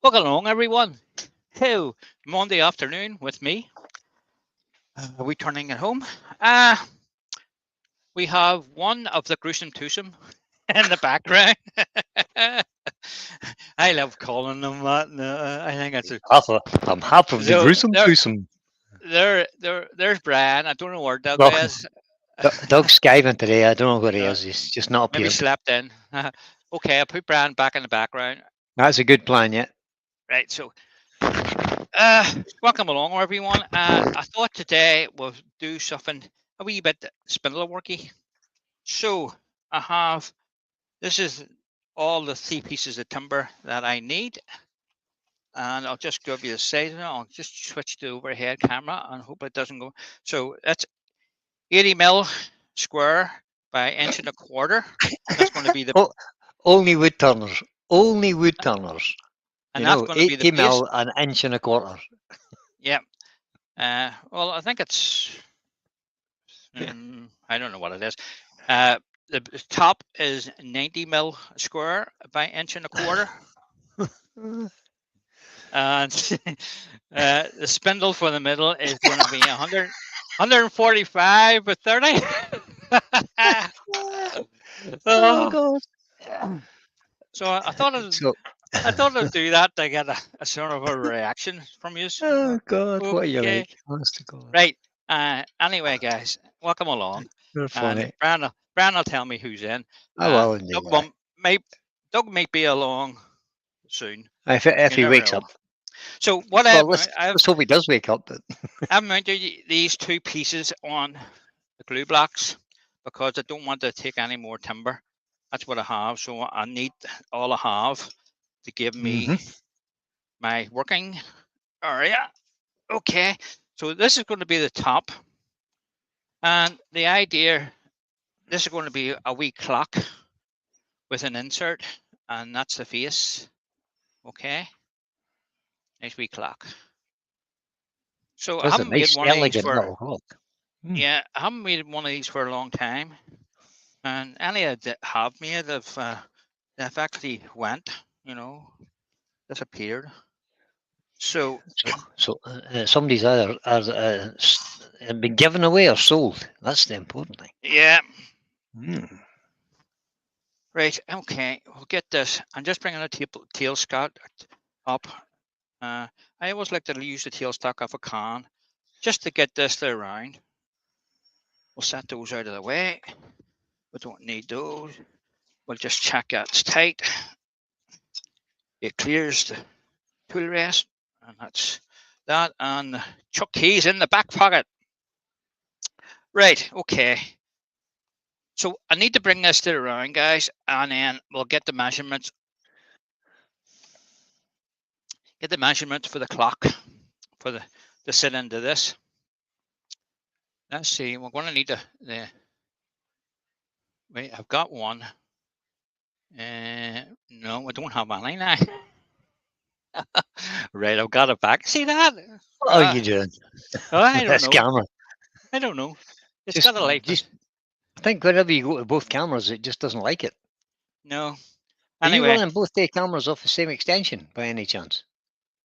Welcome along, everyone. To Monday afternoon with me. Are we turning it home? Uh, we have one of the gruesome twosome in the background. I love calling them that. I think it's I'm half of the so. gruesome twosome. There's Brian. I don't know where Doug Well, is. Doug's skiving today. I don't know where he Uh, is. He's just not maybe appeared. slept in. Okay, I put Brian back in the background. That's a good plan, yeah. Right. So, welcome along, everyone. I thought today we'll do something a wee bit spindle worky. So I have, this is all the 3 pieces of timber that I need. And I'll just give you a size. I'll just switch to overhead camera and hope it doesn't go. So that's 80 mil square by inch and a quarter. And that's going to be the, Only wood turners. Only wood turners. and that's going to be the 80 base. mil, an inch and a quarter. Yeah. Well, I think it's, I don't know what it is. The top is 90 mil square by inch and a quarter. And the spindle for the middle is going to be 145 by 30. Oh, God. So I thought I'd do that to get a sort of a reaction from you. Oh, God. What are you Okay. like? Honest to God. Right. Anyway, guys, welcome along. You're funny. And Brian will tell me who's in. I will indeed. Doug might be along soon. If he never wakes know. up. So what Well, let's hope he does wake up. But I've mounted these 2 pieces on the glue blocks because I don't want to take any more timber. That's what I have. So I need all I have to give me my working area. Okay. So this is going to be the top. And the idea, this is going to be a wee clock with an insert. And that's the face. Okay. Nice wee clock. So I haven't made one of these for, yeah, I haven't made one of these for a long time. And any that have made have actually went, disappeared. So somebody's either been given away or sold. That's the important thing. yeah. Right. Okay. We'll get this. I'm just bringing a tail stock up. I always like to use the tail stock off a can just to get this around. We'll set those out of the way. We don't need those. We'll just check that it's tight. It clears the tool rest, and that's that. And the chuck keys in the back pocket. Right. Okay. So I need to bring this to the round, guys, and then we'll get the measurements. Get the measurements for the clock for the sit into this. Let's see. We're going to need the wait. I've got one. No, I don't have any now. Right, I've got it back. See that? What are you doing? I don't This know. camera. I don't know. It's got a light. I think whenever you go to both cameras, it just doesn't like it. No. Anyway, are you running both their cameras off the same extension by any chance?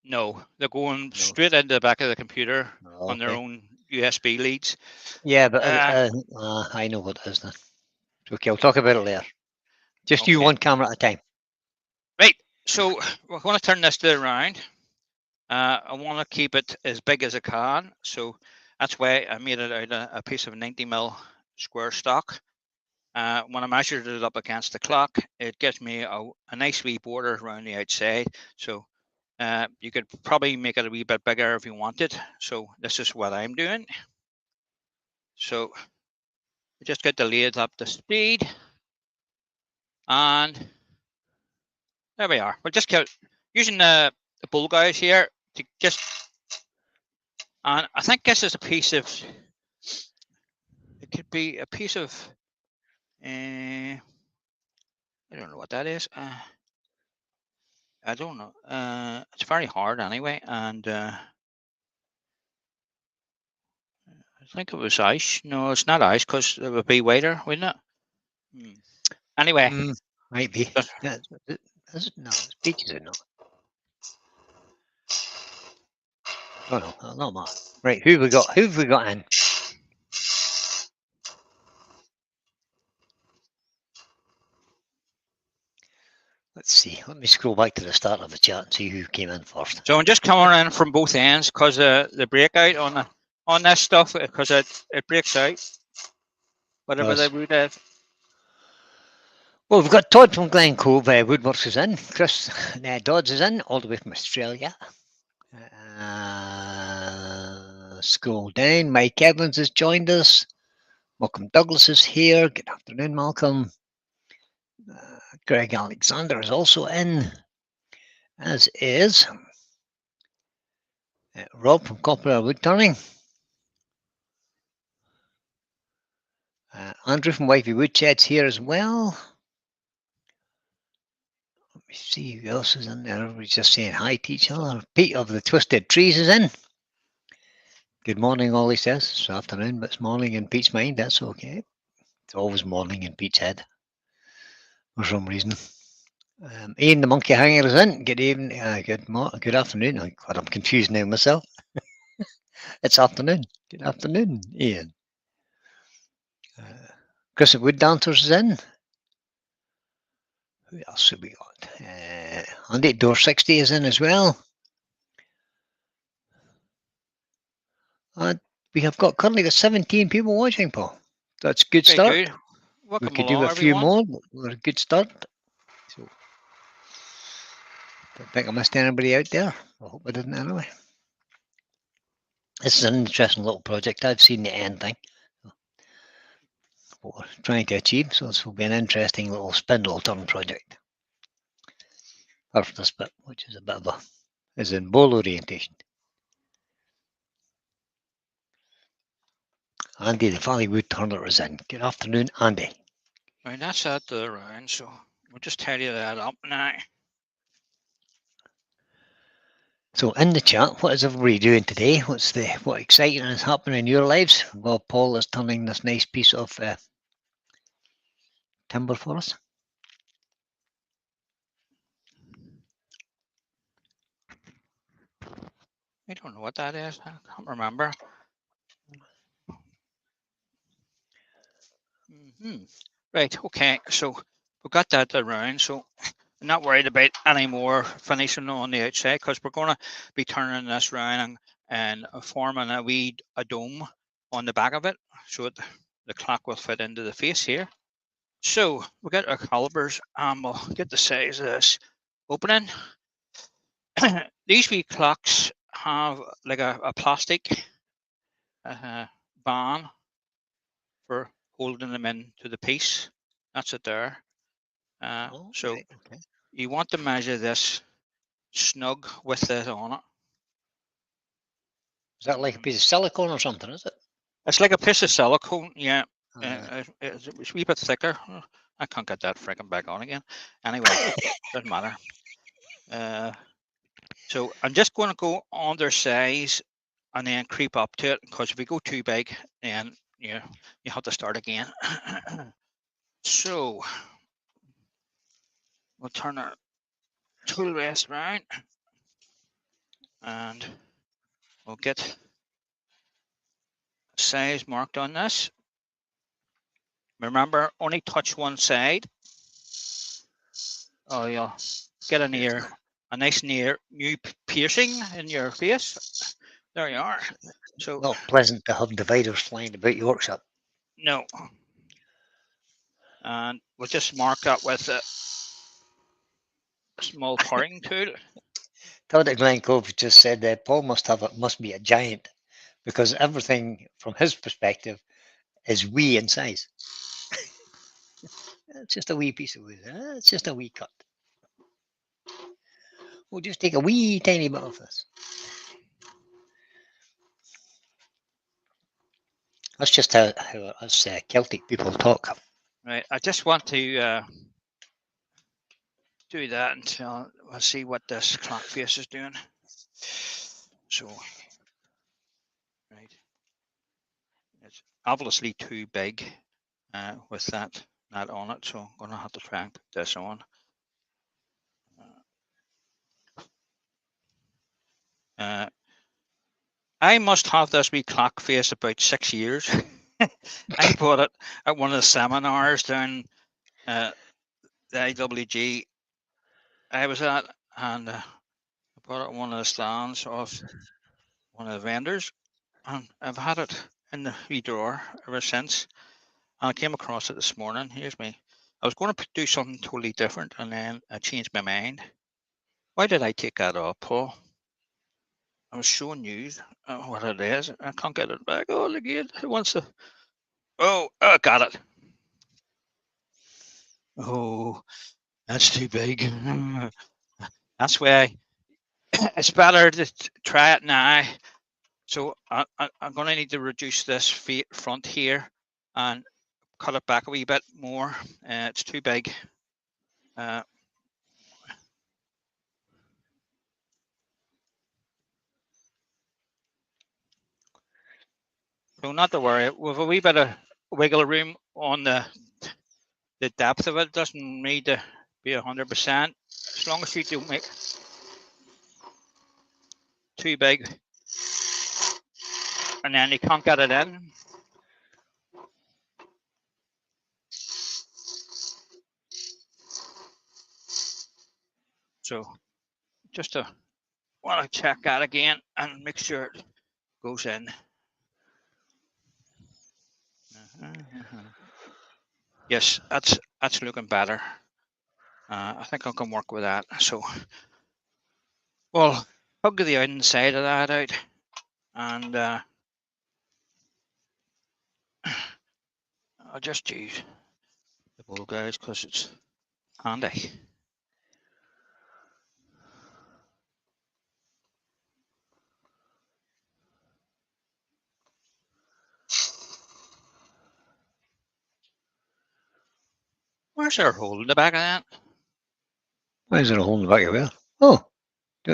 No, they're going straight into the back of the computer on their own USB leads. Yeah, but I know what it is now. Okay, I'll talk about it later. Just you one camera at a time. Right. So we're going to turn this to the round. I want to keep it as big as I can. So that's why I made it out of a piece of 90 mil square stock. When I measured it up against the clock, it gives me a nice wee border around the outside. So you could probably make it a wee bit bigger if you wanted. So this is what I'm doing. So just get the lathe up to speed. And there we are. We'll just keep using the bull guys here to just, and I think this is a piece of, it could be a piece of, I don't know what that is. I don't know. It's very hard anyway, and I think it was ice. No, it's not ice because it would be weighter, wouldn't it? Anyway, might be. No, it's peach, is it not? Oh no, not Mark. Right, who have we got? Who have we got in? Let's see. Let me scroll back to the start of the chat and see who came in first. So I'm just coming in from both ends because the breakout on this stuff, because it breaks out. Whatever Yes. the root is. Well, we've got Todd from Glen Cove. Woodworks is in. Chris Dodds is in, all the way from Australia. Scroll down. Mike Evans has joined us. Malcolm Douglas is here. Good afternoon, Malcolm. Greg Alexander is also in, as is Rob from Copper Wood Turning. Andrew from Wifey Woodshed's here as well. Let me see who else is in there. Everybody's just saying hi to each other. Pete of the Twisted Trees is in. Good morning, all he says. It's afternoon, but it's morning in Pete's mind. That's okay. It's always morning in Pete's head for some reason. Ian the Monkey Hanger is in. Good evening. Good afternoon. God, I'm confused now myself. It's afternoon. Good afternoon, Ian. Chris at Wood Dancers is in. Who else have we got? Andy at Door 60 is in as well. And we have currently got 17 people watching, Paul. That's a good start. Good. Welcome We could along, do a few everyone. more. We're a good start. So, don't think I missed anybody out there. I hope I didn't anyway. This is an interesting little project. I've seen the end thing. What we're trying to achieve. So this will be an interesting little spindle turn project. Apart from this bit, which is a bit of a, is in bowl orientation. Andy, the Valley Wood Turner is in. Good afternoon, Andy. Right, that's out the round, so we'll just tidy that up now. So in the chat, what is everybody doing today? What exciting is happening in your lives? Well, Paul is turning this nice piece of timber for us. I don't know what that is. I can't remember. Right, okay, so we've got that around, so I'm not worried about any more finishing on the outside because we're going to be turning this round and forming a dome on the back of it so the clock will fit into the face here. So we'll get our calipers and we'll get the size of this opening. These wee clocks have like a plastic band for holding them into the piece. That's it there. So right, okay. you want to measure this snug with this on it. Is that like a piece of silicone or something, is it? It's like a piece of silicone, yeah. It's a wee bit thicker. I can't get that freaking back on again. Anyway, doesn't matter. So I'm just going to go undersize and then creep up to it because if we go too big, then you have to start again. So we'll turn our tool rest round and we'll get size marked on this. Remember, only touch one side. Oh, you'll get a nice new piercing in your face. There you are. So not pleasant to have dividers flying about your workshop. No. And we'll just mark that with a small parting tool. Todd at Glen Cove just said that Paul must be a giant because everything from his perspective is wee in size. It's just a wee piece of wood. It's just a wee cut. We'll just take a wee tiny bit of this. That's just how us Celtic people talk. Right. I just want to do that until we'll see what this clock face is doing. So, right. It's obviously too big with that on it, so I'm going to have to try and put this on. I must have this wee clock face about 6 years. I bought it at one of the seminars down the IWG I was at, and I bought it at one of the stands of one of the vendors, and I've had it in the wee drawer ever since. And I came across it this morning. Here's me. I was going to do something totally different, and then I changed my mind. Why did I take that off, Paul? I was showing you what it is. I can't get it back. Oh, look at it. It wants to. Oh, I got it. Oh, that's too big. That's why it's better to try it now. So I'm going to need to reduce this front here and cut it back a wee bit more. It's too big. So not to worry, with a wee bit of wiggle room on the depth of it, doesn't need to be 100%. As long as you don't make too big, and then you can't get it in. So just to want to check that again and make sure it goes in. Yes, that's looking better. I think I can work with that. So we'll hug the inside of that out, and I'll just use the bowl guys because it's handy. Where's our hole in the back of that? Why is there a hole in the back of it? Oh,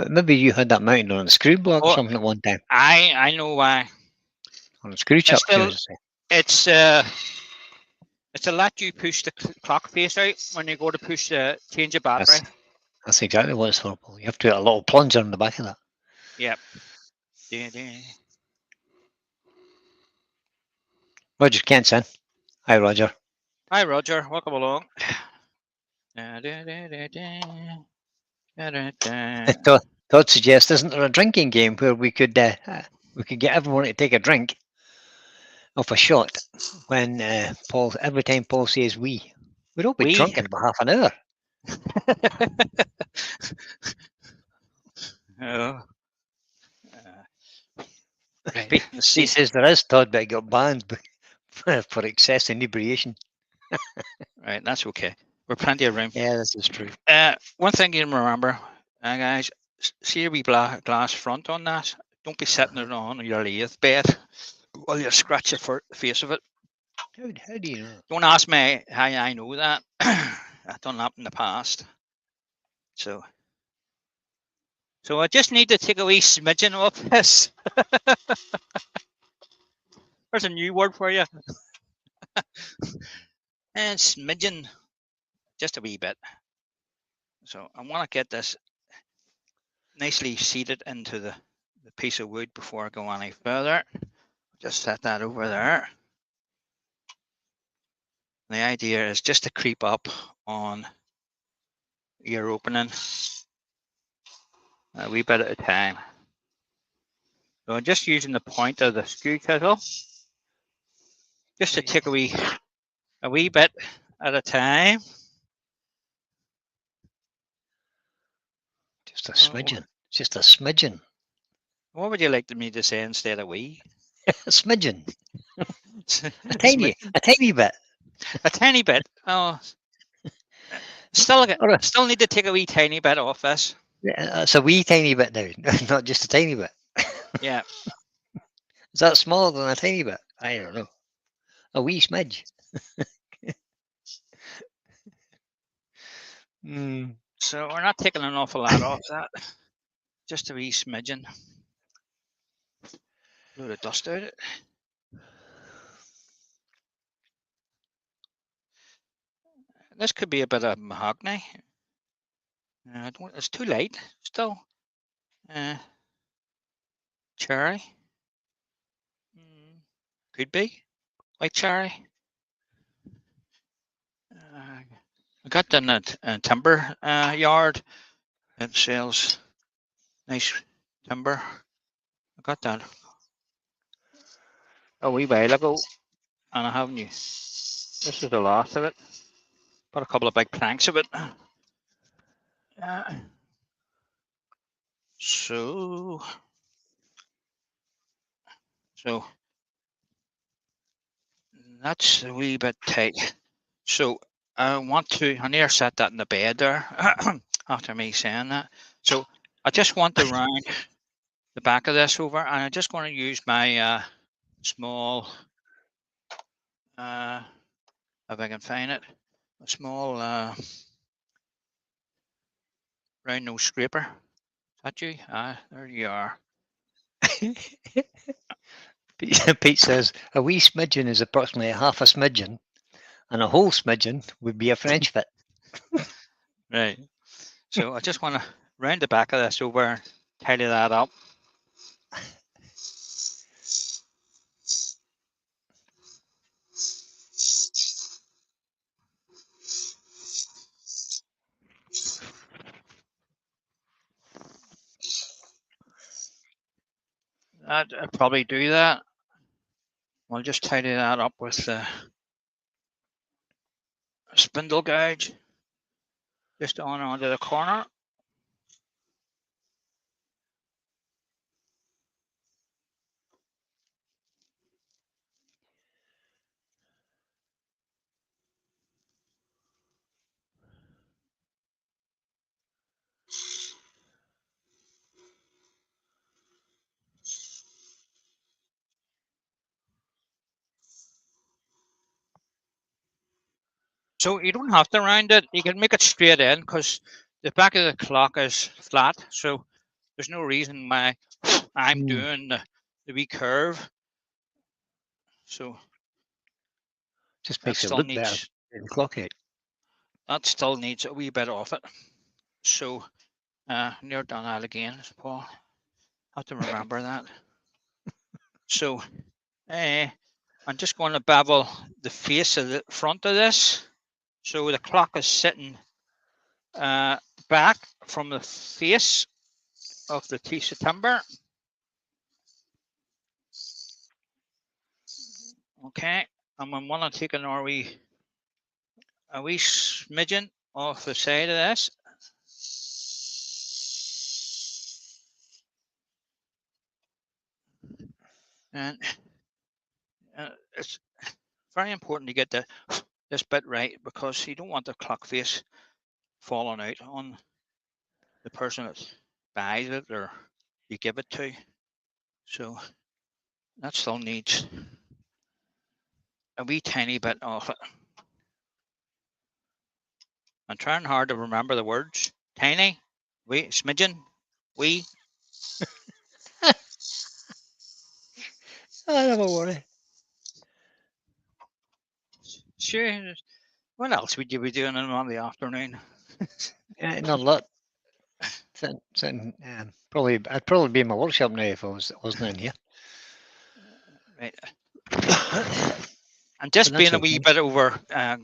maybe you had that mounted on a screw block or Oh, something at one time. I know why. On a screw chuck. It's to let you push the clock face out when you go to push the change of battery. That's exactly what it's for, Paul. You have to get a little plunger in the back of that. Yep. Roger Kentson. Hi, Roger. Hi, Roger. Welcome along. Todd suggests, isn't there a drinking game where we could get everyone to take a drink off a shot when every time Paul says we? We'd all be drunk in about half an hour. Right. He says there is, Todd, but he got banned for excess inebriation. Right, that's okay. We're plenty of room. Yeah, this is true. One thing you remember, guys, see a wee glass front on that. Don't be setting it on your lathe bed while you scratch the face of it. How do you know? Don't ask me how I know that. I've done that in the past. So I just need to take a wee smidgen off this. There's a new word for you. And smidgen, just a wee bit. So I want to get this nicely seated into the piece of wood before I go any further. Just set that over there. The idea is just to creep up on your opening a wee bit at a time. So I'm just using the point of the screw chisel just to take a wee bit at a time. Just a smidgen. Just a smidgen. What would you like me to say instead of wee? A smidgen. a tiny bit. A tiny bit. Oh, still need to take a wee tiny bit off this. It's a wee tiny bit now, not just a tiny bit. Yeah. Is that smaller than a tiny bit? I don't know. A wee smidge. So we're not taking an awful lot off that. Just a wee smidgen. Load of dust out of it. This could be a bit of mahogany. It's too light still. Cherry. Could be white cherry. I got them at a timber yard. It sells nice timber. I got that a wee while ago, and I haven't used. This is the last of it. Got a couple of big planks of it. So that's a wee bit tight. So I near set that in the bed there after me saying that. So I just want to round the back of this over, and I'm just going to use my small, if I can find it, a small round nose scraper. Is that you? There you are. Pete says a wee smidgen is approximately half a smidgen, and a whole smidgen would be a French fit. Right. So I just want to round the back of this over and tidy that up. I'd probably do that. We'll just tidy that up with a spindle gouge just onto the corner. So you don't have to round it. You can make it straight in because the back of the clock is flat. So there's no reason why I'm doing the wee curve. So just makes it look better. The clock out. That still needs a wee bit of it. So near done that again, Paul. Have to remember that. So I'm just going to bevel the face of the front of this. So the clock is sitting back from the face of the piece of timber. Okay, and I'm going to take a wee smidgen off the side of this. And it's very important to get this bit right because you don't want the clock face falling out on the person that buys it or you give it to. So that still needs a wee tiny bit of it. I'm trying hard to remember the words. Tiny, wee, smidgen, wee. I never worry. Sure. What else would you be doing in Monday afternoon? Not a lot. Probably, I'd probably be in my workshop now if I wasn't in here. Right. And just being a wee okay. bit over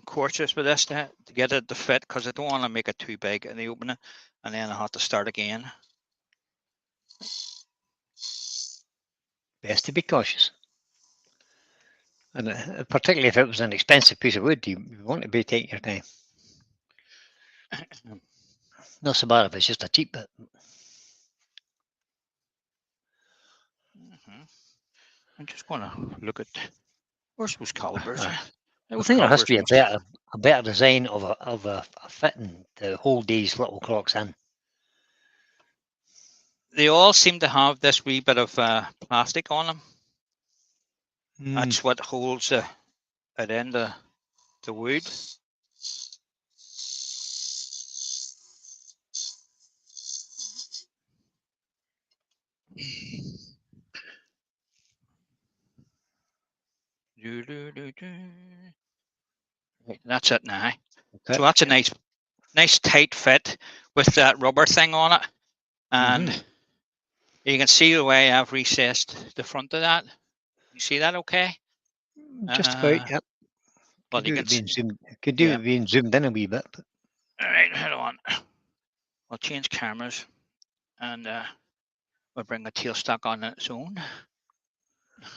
cautious with this to get it to fit because I don't want to make it too big in the opening and then I have to start again. Best to be cautious. And particularly if it was an expensive piece of wood, you want to be taking your time. Not so bad if it's just a cheap bit. I'm just going to look at where's those calipers. I think there has to be a better design of a fitting to hold these little clocks in. They all seem to have this wee bit of plastic on them. That's what holds it in the wood. Right, that's it now. Okay. So that's a nice tight fit with that rubber thing on it. And you can see the way I've recessed the front of that. You see that okay? Just about, yep. Well, Could you do can it being see. zoomed. Could do Yeah. it being zoomed in a wee bit. But All right, hold on. We'll change cameras, and we'll bring a tailstock on its own.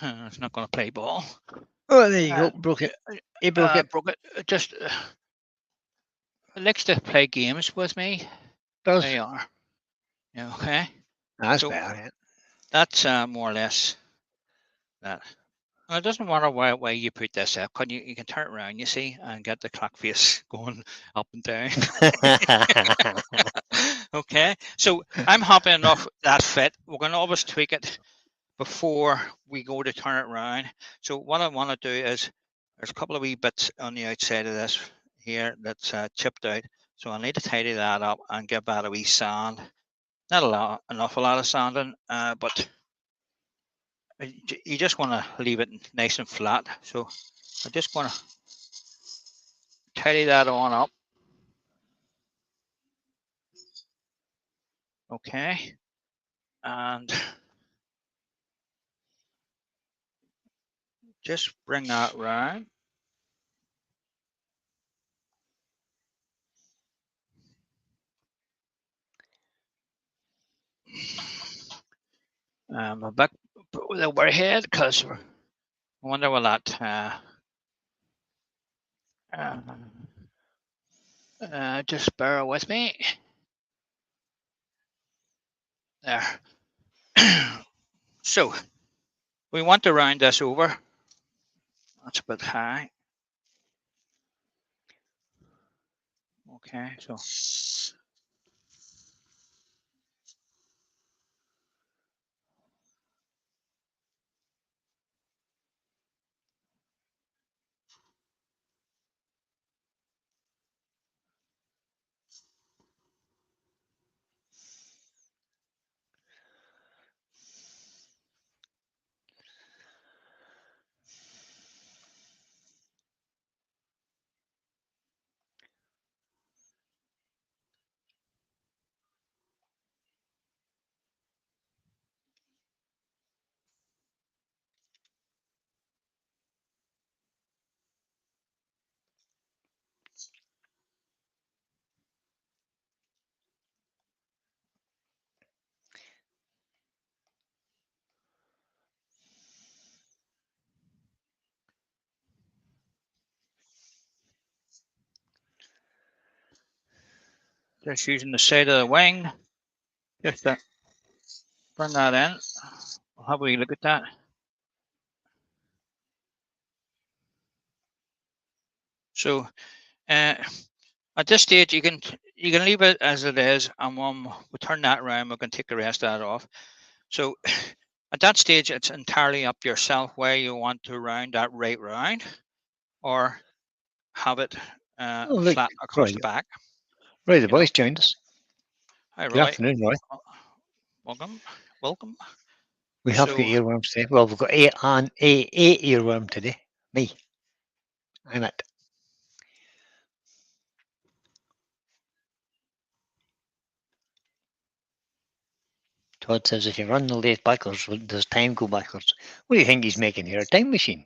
It's not going to play ball. oh, there you go. Broke it. He broke it. Broke it. Just it likes to play games with me. Does. There you are. Yeah, okay. That's So better. Yeah. that's more or less that. Well, it doesn't matter where you put this up. You can turn it around, you see, and get the clock face going up and down. Okay, so I'm happy enough that fit. We're going to always tweak it before we go to turn it around. So what I want to do is there's a couple of wee bits on the outside of this here that's chipped out. So I need to tidy that up and give that a wee sand. Not an awful lot of sanding, but you just want to leave it nice and flat. So I just want to tidy that on up. Okay, and just bring that round. A bit with the overhead because I wonder what that. Just bear with me. There. So we want to round this over. That's a bit high. Okay, so just using the side of the wing, just to bring that in. We'll have a wee look at that. So at this stage, you can leave it as it is, and when we turn that around, we can take the rest of that off. So at that stage, it's entirely up to yourself where you want to round that right round, or have it flat across Roy, the back. Roy, the boys joined us. Hi, Good Roy. afternoon, Roy. Welcome. We have got earworms today. Well, we've got eight earworm today. Me. I'm it. Todd says if you run the lathe backwards, does time go backwards? What do you think he's making here? A time machine?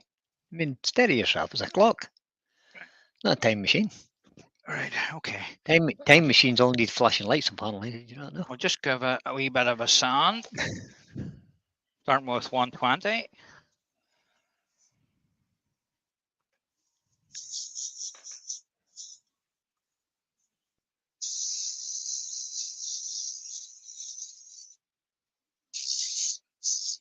I mean, steady yourself. It's a clock. Not a time machine. All right, okay. Time machines all need flashing lights, apparently. Did you not know? We'll just give a wee bit of a sand. Starting with 120.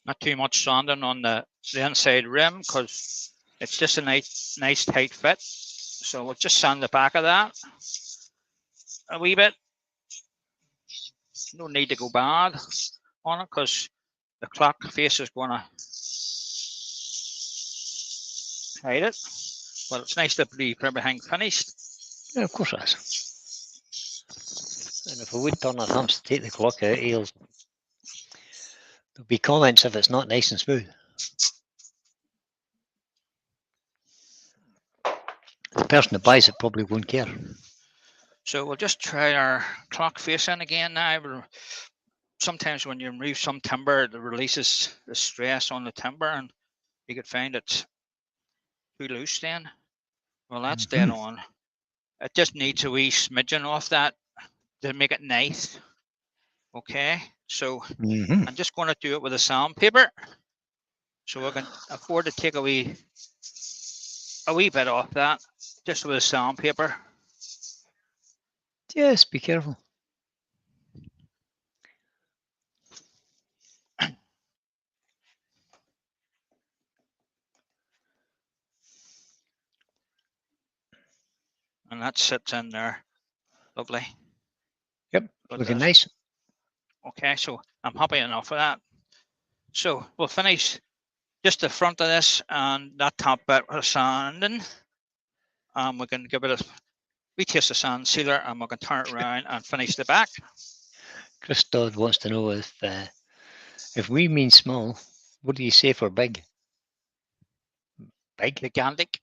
Not too much sanding on the inside rim because it's just a nice tight fit. So we'll just sand the back of that a wee bit. No need to go bad on it because the clock face is going to hide it. But it's nice to leave everything finished. Yeah, of course it is. And if we would turn our thumbs to take the clock out, there'll be comments if it's not nice and smooth. The person that buys it probably won't care. So we'll just try our clock face in again now. Sometimes when you remove some timber, it releases the stress on the timber, and you could find it too loose then. Well, that's dead on. It just needs a wee smidgen off that to make it nice. Okay, so I'm just going to do it with a sandpaper, so I can afford to take a wee bit off that, just with a sandpaper. Just be careful. And that sits in there. Lovely. Yep, But looking nice. Okay, so I'm happy enough with that. So we'll finish just the front of this and that top bit with sanding. We can give it a wee taste of sand sealer, and we can turn it around and finish the back. Chris Dodd wants to know if we mean small, what do you say for big? Big? Gigantic.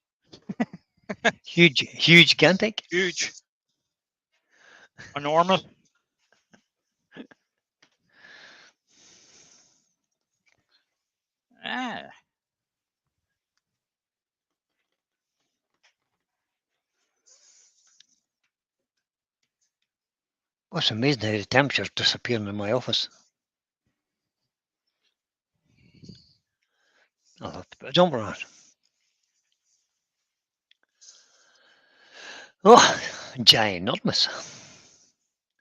Huge, gigantic? Huge. Enormous. Ah. Well, it's amazing how the temperature's disappearing in my office. I'll have to put a jumper on. Oh, ginormous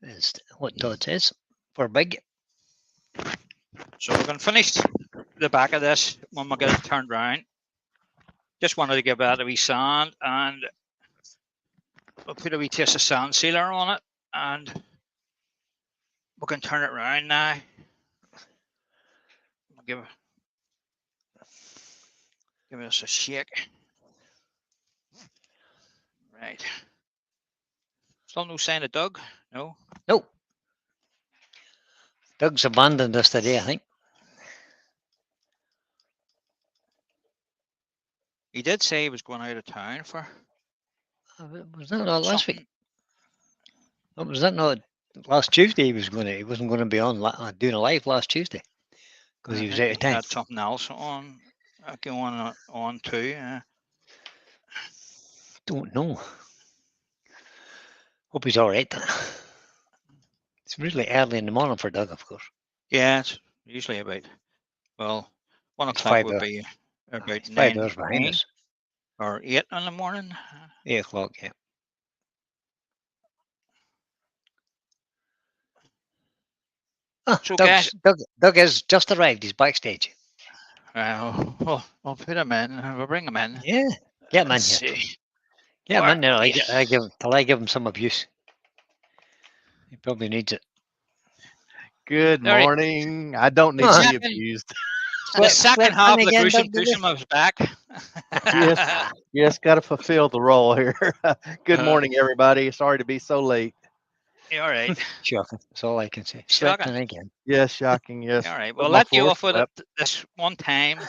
is what Todd says for big. So we're going to finish the back of this when we get it turned around. Just wanted to give that a wee sand, and we'll put a wee taste of sand sealer on it, and we can turn it around now. Give us a shake. Right. Still no sign of Doug? No? Nope. Doug's abandoned us today, I think. He did say he was going out of town for. Was that not last week? Was that not last Tuesday? He wasn't going to be on doing a live last Tuesday because he was out of town. He had something else going on too. Don't know. Hope he's all right. It's really early in the morning for Doug, of course. Yeah, it's usually about 1 o'clock would be about 5 hours behind us. Or 8 in the morning. 8 o'clock, yeah. So Doug has just arrived. He's backstage. We'll put him in. We'll bring him in. Yeah, get him in here. Get him in there. I give him some abuse. He probably needs it. Good morning. I don't need to be abused. The second half of the gruesome was back. Yes, got to fulfill the role here. Good morning, everybody. Sorry to be so late. All right. Shocking. That's all I can say. Shocking again. Yes, shocking. Yes. All right. We'll let you off with it this one time.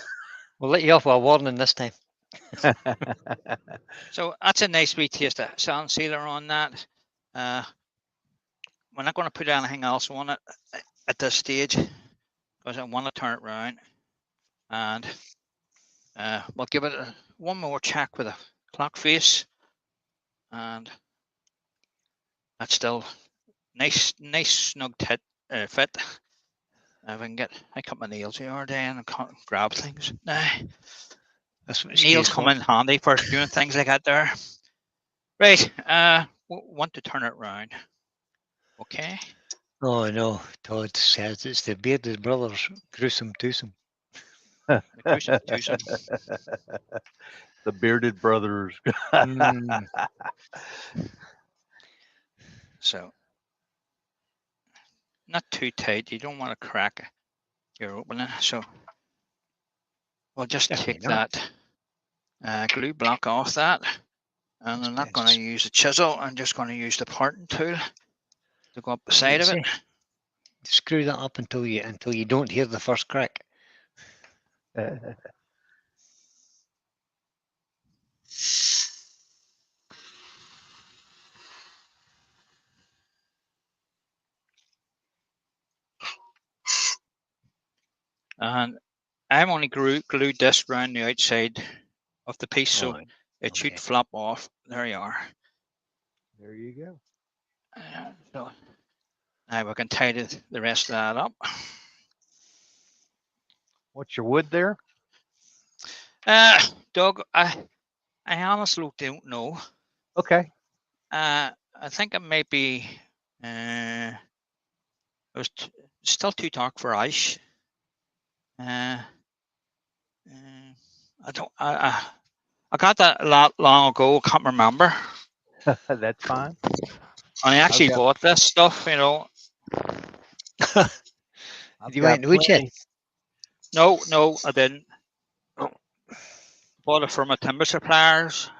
We'll let you off with a warning this time. So that's a nice wee taste of sand sealer on that. We're not going to put anything else on it at this stage because I want to turn it around, and we'll give it one more check with a clock face, and that's still nice snug fit. If I can I cut my nails the other day and I can't grab things now. Nails come in handy for doing things like that there. Right, want to turn it around. Okay. Oh no, Todd says it's the bearded brothers, gruesome twosome. The gruesome twosome. The bearded brothers. So, not too tight. You don't want to crack your opening. So, we'll just take that glue block off that. And I'm not going to use a chisel. I'm just going to use the parting tool to go up the side of it. Screw that up until you don't hear the first crack. And I'm only glued this around the outside of the piece, so Alright, it should okay. flop off. There you are. There you go. So now we can tidy the rest of that up. What's your wood there? Doug, I honestly don't know. Okay. I think it may be. It was still too dark for ice. I don't. I got that a lot long ago. I can't remember. That's fine. And I actually got- bought this stuff. You know. I've You got went to woodshed? plenty. No, I didn't. Oh. Bought it from a timber suppliers.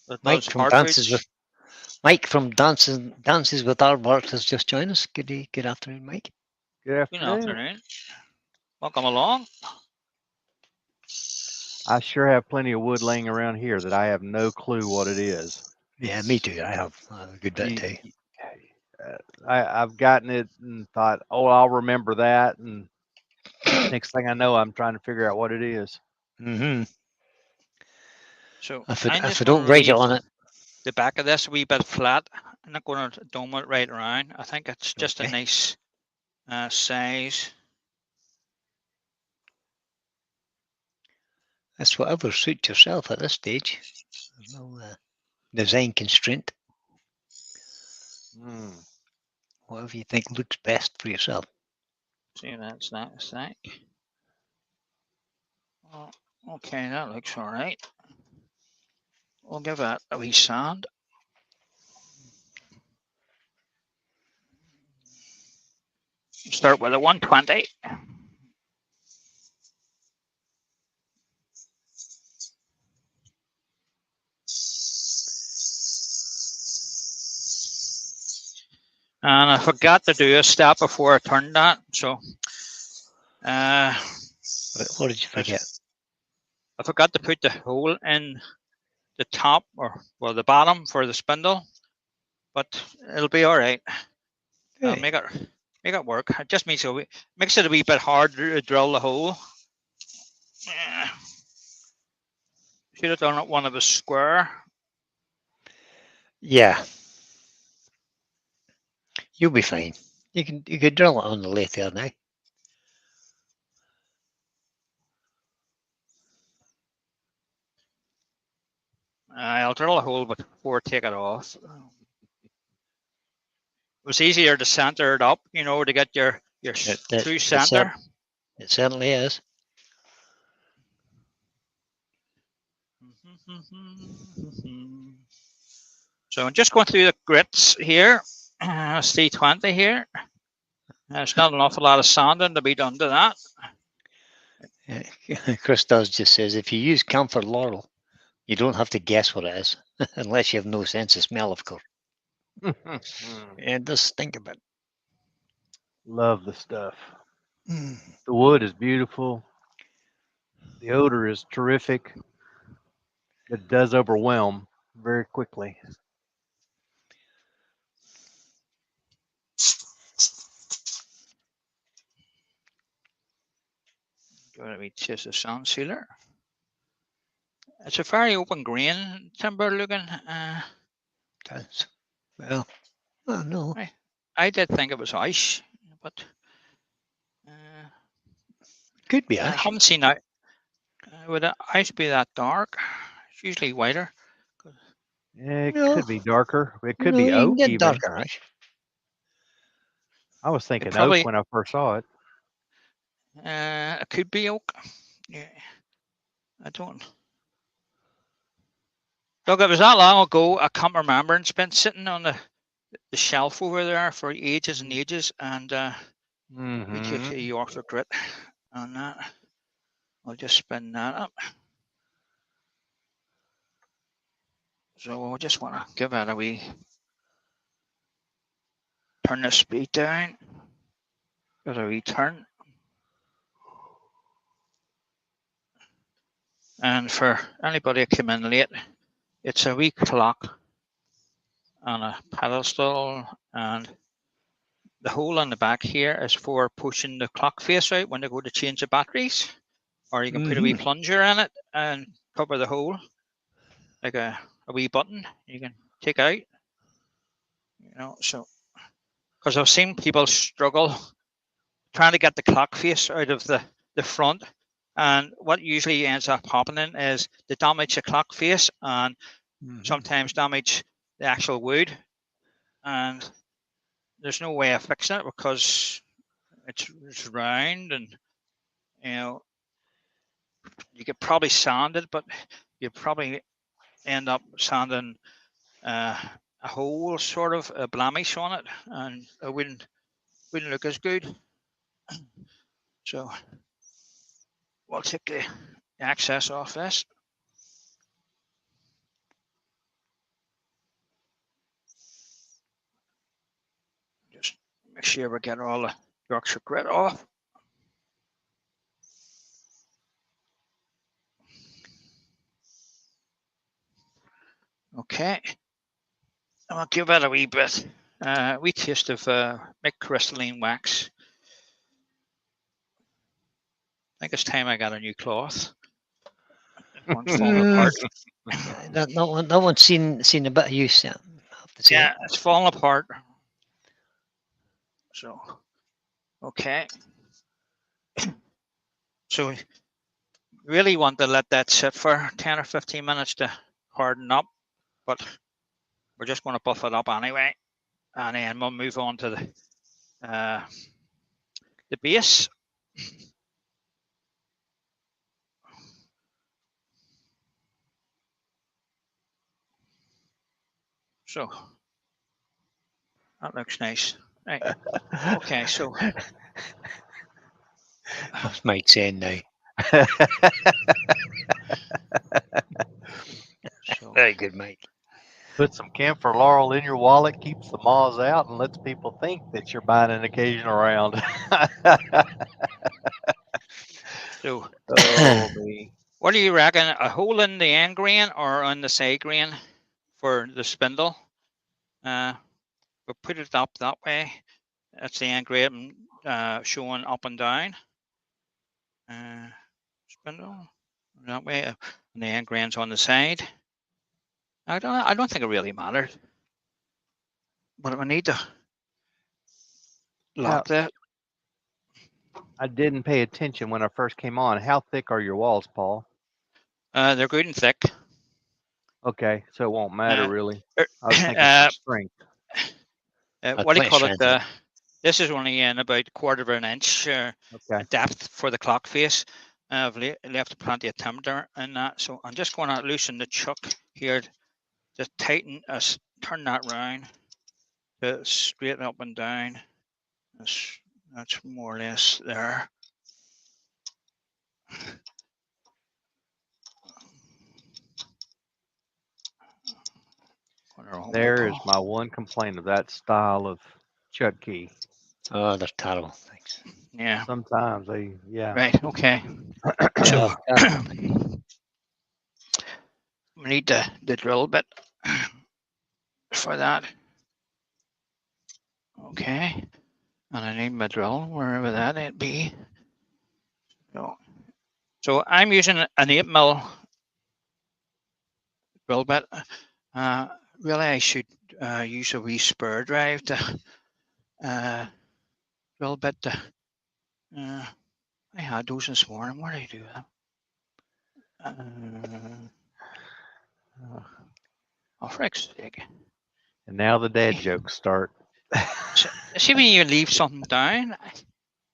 That Mike does from Dances hardwoods. with Mike from Dances with Albert has just joined us. Good afternoon, Mike. Good Good afternoon. afternoon. Welcome along. I sure have plenty of wood laying around here that I have no clue what it is. Yeah, me too. I have a good bit too. I've gotten it and thought, oh, I'll remember that. And next thing I know, I'm trying to figure out what it is. Mm-hmm. So If I'm I just don't gonna write it leave on it, the back of this a wee bit flat. I'm not going to dome it right around. I think it's just a Okay. nice size. that's whatever suits yourself at this stage. There's no design constraint. Whatever you think looks best for yourself. See, that's nice. Oh, okay, that looks all right. We'll give that a wee sand. Start with a 120. And I forgot to do a step before I turned that. So What did you forget? I forgot to put the hole in the top or well the bottom for the spindle, but it'll be all right. I'll Hey, make it work. It just makes it a wee bit harder to drill the hole. Should have done it one of a square. yeah, you'll be fine. You could drill it on the lathe there now. I'll drill a hole before I take it off. It was easier to center it up, you know, to get your true center. It certainly is. So I'm just going through the grits here. C20 here. There's not an awful lot of sanding to be done to that. Chris does just says if you use camphor laurel, you don't have to guess what it is, unless you have no sense of smell, of course. It does stink a bit. Love the stuff. The wood is beautiful. The odor is terrific. It does overwhelm very quickly. Going to be just a sand sealer. It's a very open grain timber looking. That's, well, no. I did think it was ice, but Could be I ash. haven't seen that. Would ice be that dark? It's usually whiter. It No. could be darker. It could No, be you can oak get even. darker ash. I was thinking probably- oak when I first saw it. It could be oak. Yeah, I don't. Look, it was that long ago. I can't remember. It's been sitting on the shelf over there for ages and ages, and we take a Yorkshire grit on that. I'll just spin that up. So I just want to give it a wee. Turn the speed down. Give it a wee turn. And for anybody who came in late, it's a wee clock on a pedestal, and the hole on the back here is for pushing the clock face out when they go to change the batteries, or you can put a wee plunger in it and cover the hole, like a wee button you can take out. You know, so because I've seen people struggle trying to get the clock face out of the front, and what usually ends up happening is they damage the clock face and sometimes damage the actual wood, and there's no way of fixing it because it's round, and you know you could probably sand it, but you probably end up sanding a hole, sort of a blemish on it, and it wouldn't look as good. So we'll take the access off this. Just make sure we get all the Yorkshire grit off. Okay, and I'll give it a wee bit, wee taste of Mick crystalline wax. I think it's time I got a new cloth. One's falling apart. That one's seen a bit of use. Yeah, I have to say. Yeah, it's falling apart. So, okay. So, really want to let that sit for 10 or 15 minutes to harden up, but we're just going to buff it up anyway, and then we'll move on to the base. So that looks nice. Right. Okay, so That's Mike saying now. so Very good, Mike. Put some camphor laurel in your wallet, keeps the moths out, and lets people think that you're buying an occasional round. so Oh, me. what do you reckon? A hole in the end grain or on the side grain for the spindle? We'll put it up that way. That's the end grain showing up and down. Spindle that way, and the end grain's on the side. I don't think it really matters, but we need to lock that. I didn't pay attention when I first came on. How thick are your walls, Paul? They're good and thick. Okay, so it won't matter really. I was thinking for strength. What do you call it? This is only in about a quarter of an inch depth for the clock face. I've left plenty of timber in that, so I'm just going to loosen the chuck here, just tighten us, turn that round, straight up and down. That's more or less there. There is my one complaint of that style of chuck key. Oh, they're terrible. Thanks. Yeah. Sometimes they, yeah. Right. Okay. So we need the drill bit for that. Okay. And I need my drill wherever that it be. So I'm using an 8mm drill bit. Really, I should use a wee spur drive to drill bit. I had those this morning. Where did I do that? Oh, frick's sake. And now the dad jokes start. See when you leave something down,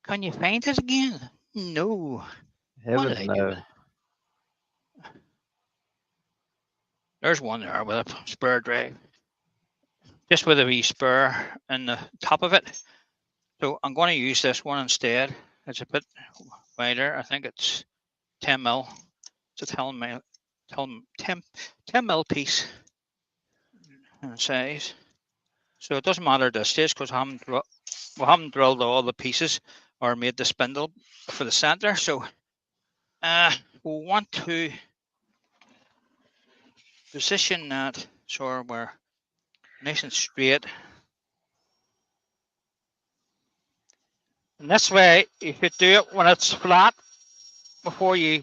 can you find it again? No. Heavens no. There's one there with a spur drive. Just with a wee spur in the top of it. So I'm going to use this one instead. It's a bit wider. I think it's 10 mil. It's a 10 mil piece in size. So it doesn't matter at this stage because we haven't drilled all the pieces or made the spindle for the center. So we'll want to position that so we're nice and straight. And this way, you should do it when it's flat before you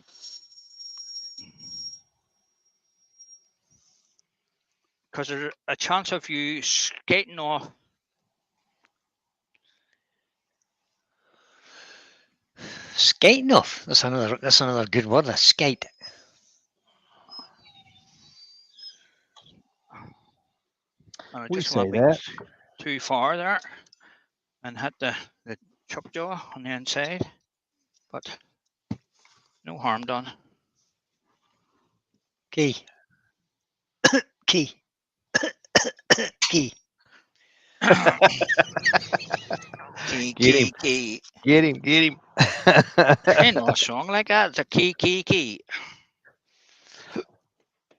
because there's a chance of you skating off. Skating off. That's another good word. A skate. And I We just say want that. too far there and hit the chop jaw on the inside, but no harm done. Key. Key. Key. Key, Get him. key, key. Get him. Get him. Ain't no song like that. It's a key, key, key.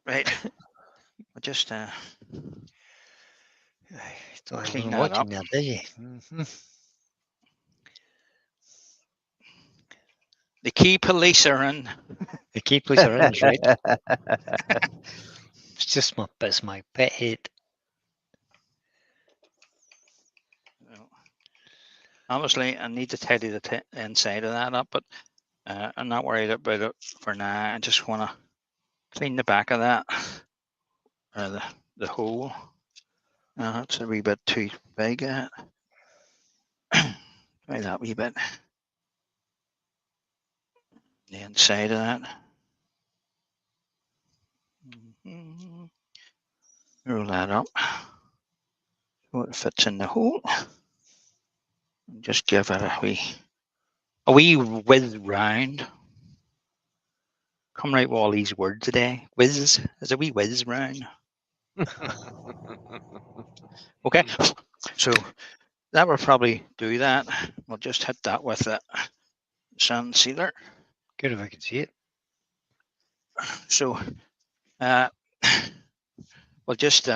Right. We'll just Don't clean even that watching up. that, did you? Mhm. The key police are in. The key police are in, right? It's my pet hate. Obviously, I need to tidy the inside of that up, but I'm not worried about it for now. I just want to clean the back of that, the hole. That's a wee bit too big. Try that wee bit. The inside of that. Roll that up so it fits in the hole. And just give it a wee whiz round. Come right with all these words today. Whiz. There's a wee whiz round. Okay. So that will probably do that. We'll just hit that with a sand sealer. Good if I could see it. So we'll just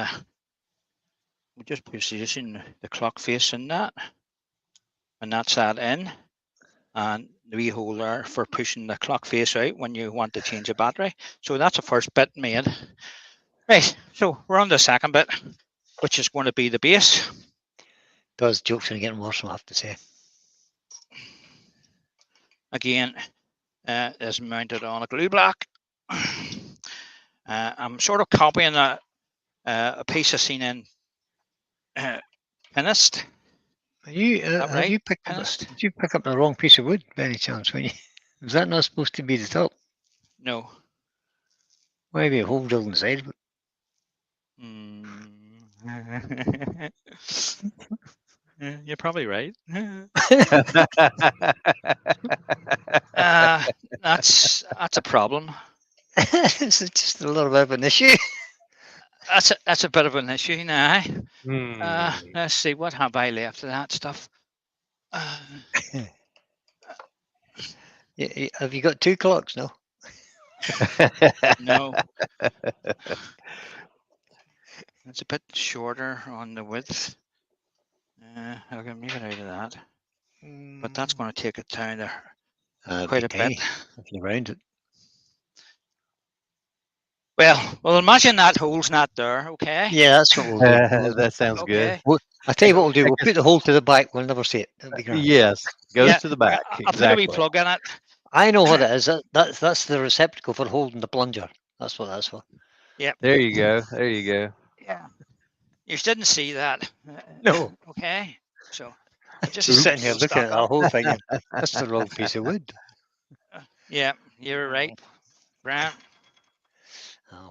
position the clock face in that, and that's that in, and the wee hole there for pushing the clock face out when you want to change a battery. So that's the first bit made. Right, so we're on the second bit, which is going to be the base. Those jokes are getting worse, I have to say. Again, is mounted on a glue block. I'm sort of copying a piece I seen in Pinterest. Have you right? you picked up, did you pick up the wrong piece of wood by any chance? When you, was that not supposed to be the top? No. Why have you a hole drilled inside of it? You're probably right. That's a problem. It's just a little bit of an issue. That's a bit of an issue now. Hmm. Let's see, what have I left of that stuff? Have you got two clocks now? No. It's a bit shorter on the width. I can move it out of that. But that's going to take it down there quite a bit. If you round it. Well, imagine that hole's not there, okay? Yeah, that's what we'll do. That sounds good. Well, I'll tell you what we'll do. We'll put the hole to the back. We'll never see it. That'll be grand. Yes, goes Yeah, to the back. I'll put a wee Exactly. plug in it. I know what it is. That's the receptacle for holding the plunger. That's what that's for. There you go. There you go. Yeah. You didn't see that. No. Okay. So I Just sitting here looking at the whole thing. That's the wrong piece of wood. Yeah, you're right, Grant.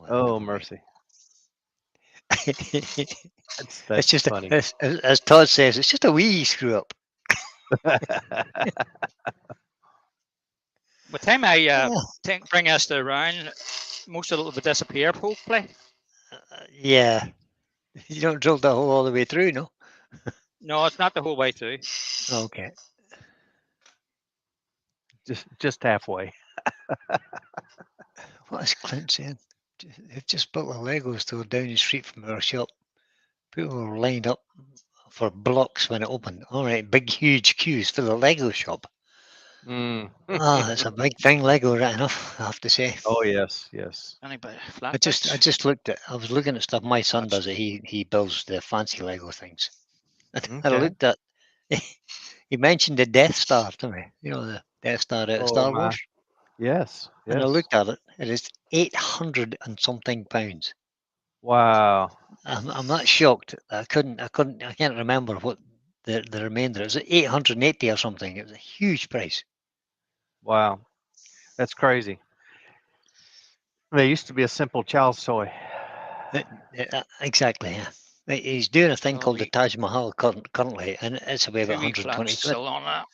Oh, mercy. It's That's just funny. as Todd says, it's just a wee screw up. By the time I bring us around, most of it will disappear, hopefully. Yeah. You don't drill the hole all the way through, no? No, it's not the whole way through. Okay. Just halfway. What is Clint saying? They've just built a Lego store down the street from our shop. People were lined up for blocks when it opened. All right, big, huge queues for the Lego shop. Mm. It's a big thing, Lego, right enough, I have to say. Oh yes, yes. Anybody I just looked at. I was looking at stuff. My son does it. He builds the fancy Lego things. And I Okay. looked at. He mentioned the Death Star to me. You know, the Death Star out of Oh, Star my. Wars. Yes. And I Yes. looked at it. It is 800 and something pounds. Wow. I'm not shocked. I can't remember what the remainder is. 880 or something. It was a huge price. Wow. That's crazy. They used to be a simple child's toy. Exactly. Yeah. He's doing a thing Well, called the we Taj Mahal currently, and it's about 2 wee 120 clocks quid. still on that.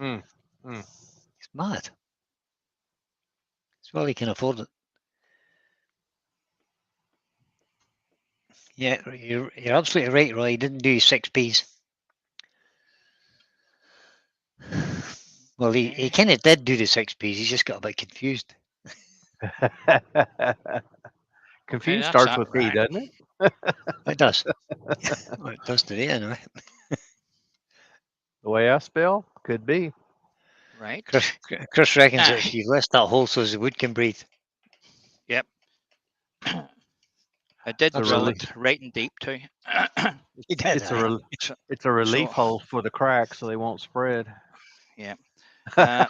Mm. Mm. It's mad. It's well he can afford it. Yeah, you're absolutely right, Roy. He didn't do his 6Ps. Well, he Okay. kind of did do the 6Ps. He just got a bit confused. Okay, Confused that's starts that with P, right. doesn't it? It does. Well, it does today, anyway. The way I spell could be. Right. Chris reckons that Ah, if you list that hole so the wood can breathe. yep. I did It's a drill relief. it right and deep too. He did. It's a rel so, it's a relief so hole for the cracks so they won't spread. yeah. Uh,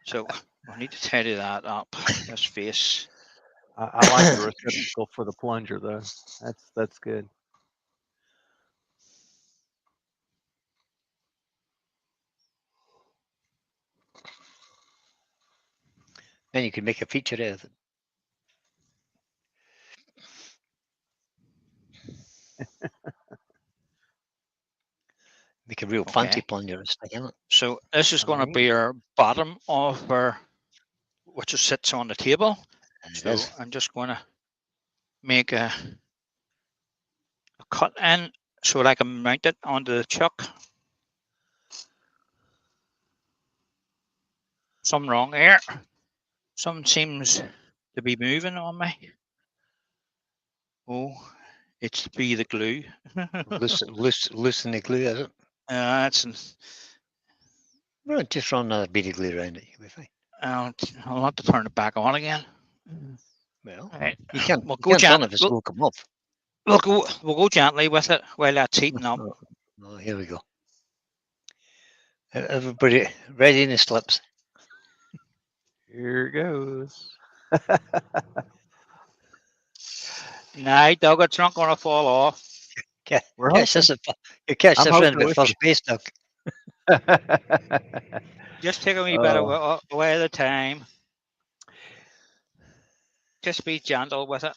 so I need to tidy that up. This face. I like the receptacle for the plunger though. That's good. Then you can make a feature out of it. Make a real fancy Okay. plunger and stick in it. So this is going to Alright. be our bottom of our, which sits on the table. And it So is. I'm just going to make a cut in so that I can mount it onto the chuck. Something wrong here. Something seems to be moving on me. Oh, it's be the glue. Loosen the glue, is it? It's, Well, just run another bead of glue around it. You'll be fine. I'll have to turn it back on again. Well, Right. you can't. We'll You go can't turn gently. it if it's going to come off. We'll go gently with it while that's heating up. Oh, here we go. Everybody ready in the slips. Here it goes. Nah, Doug, it's not going to fall off. We're Catch hoping. this you catch I'm this round hoping about with first base, Doug. you. Just take a wee bit Oh. away at a time. Just be gentle with it.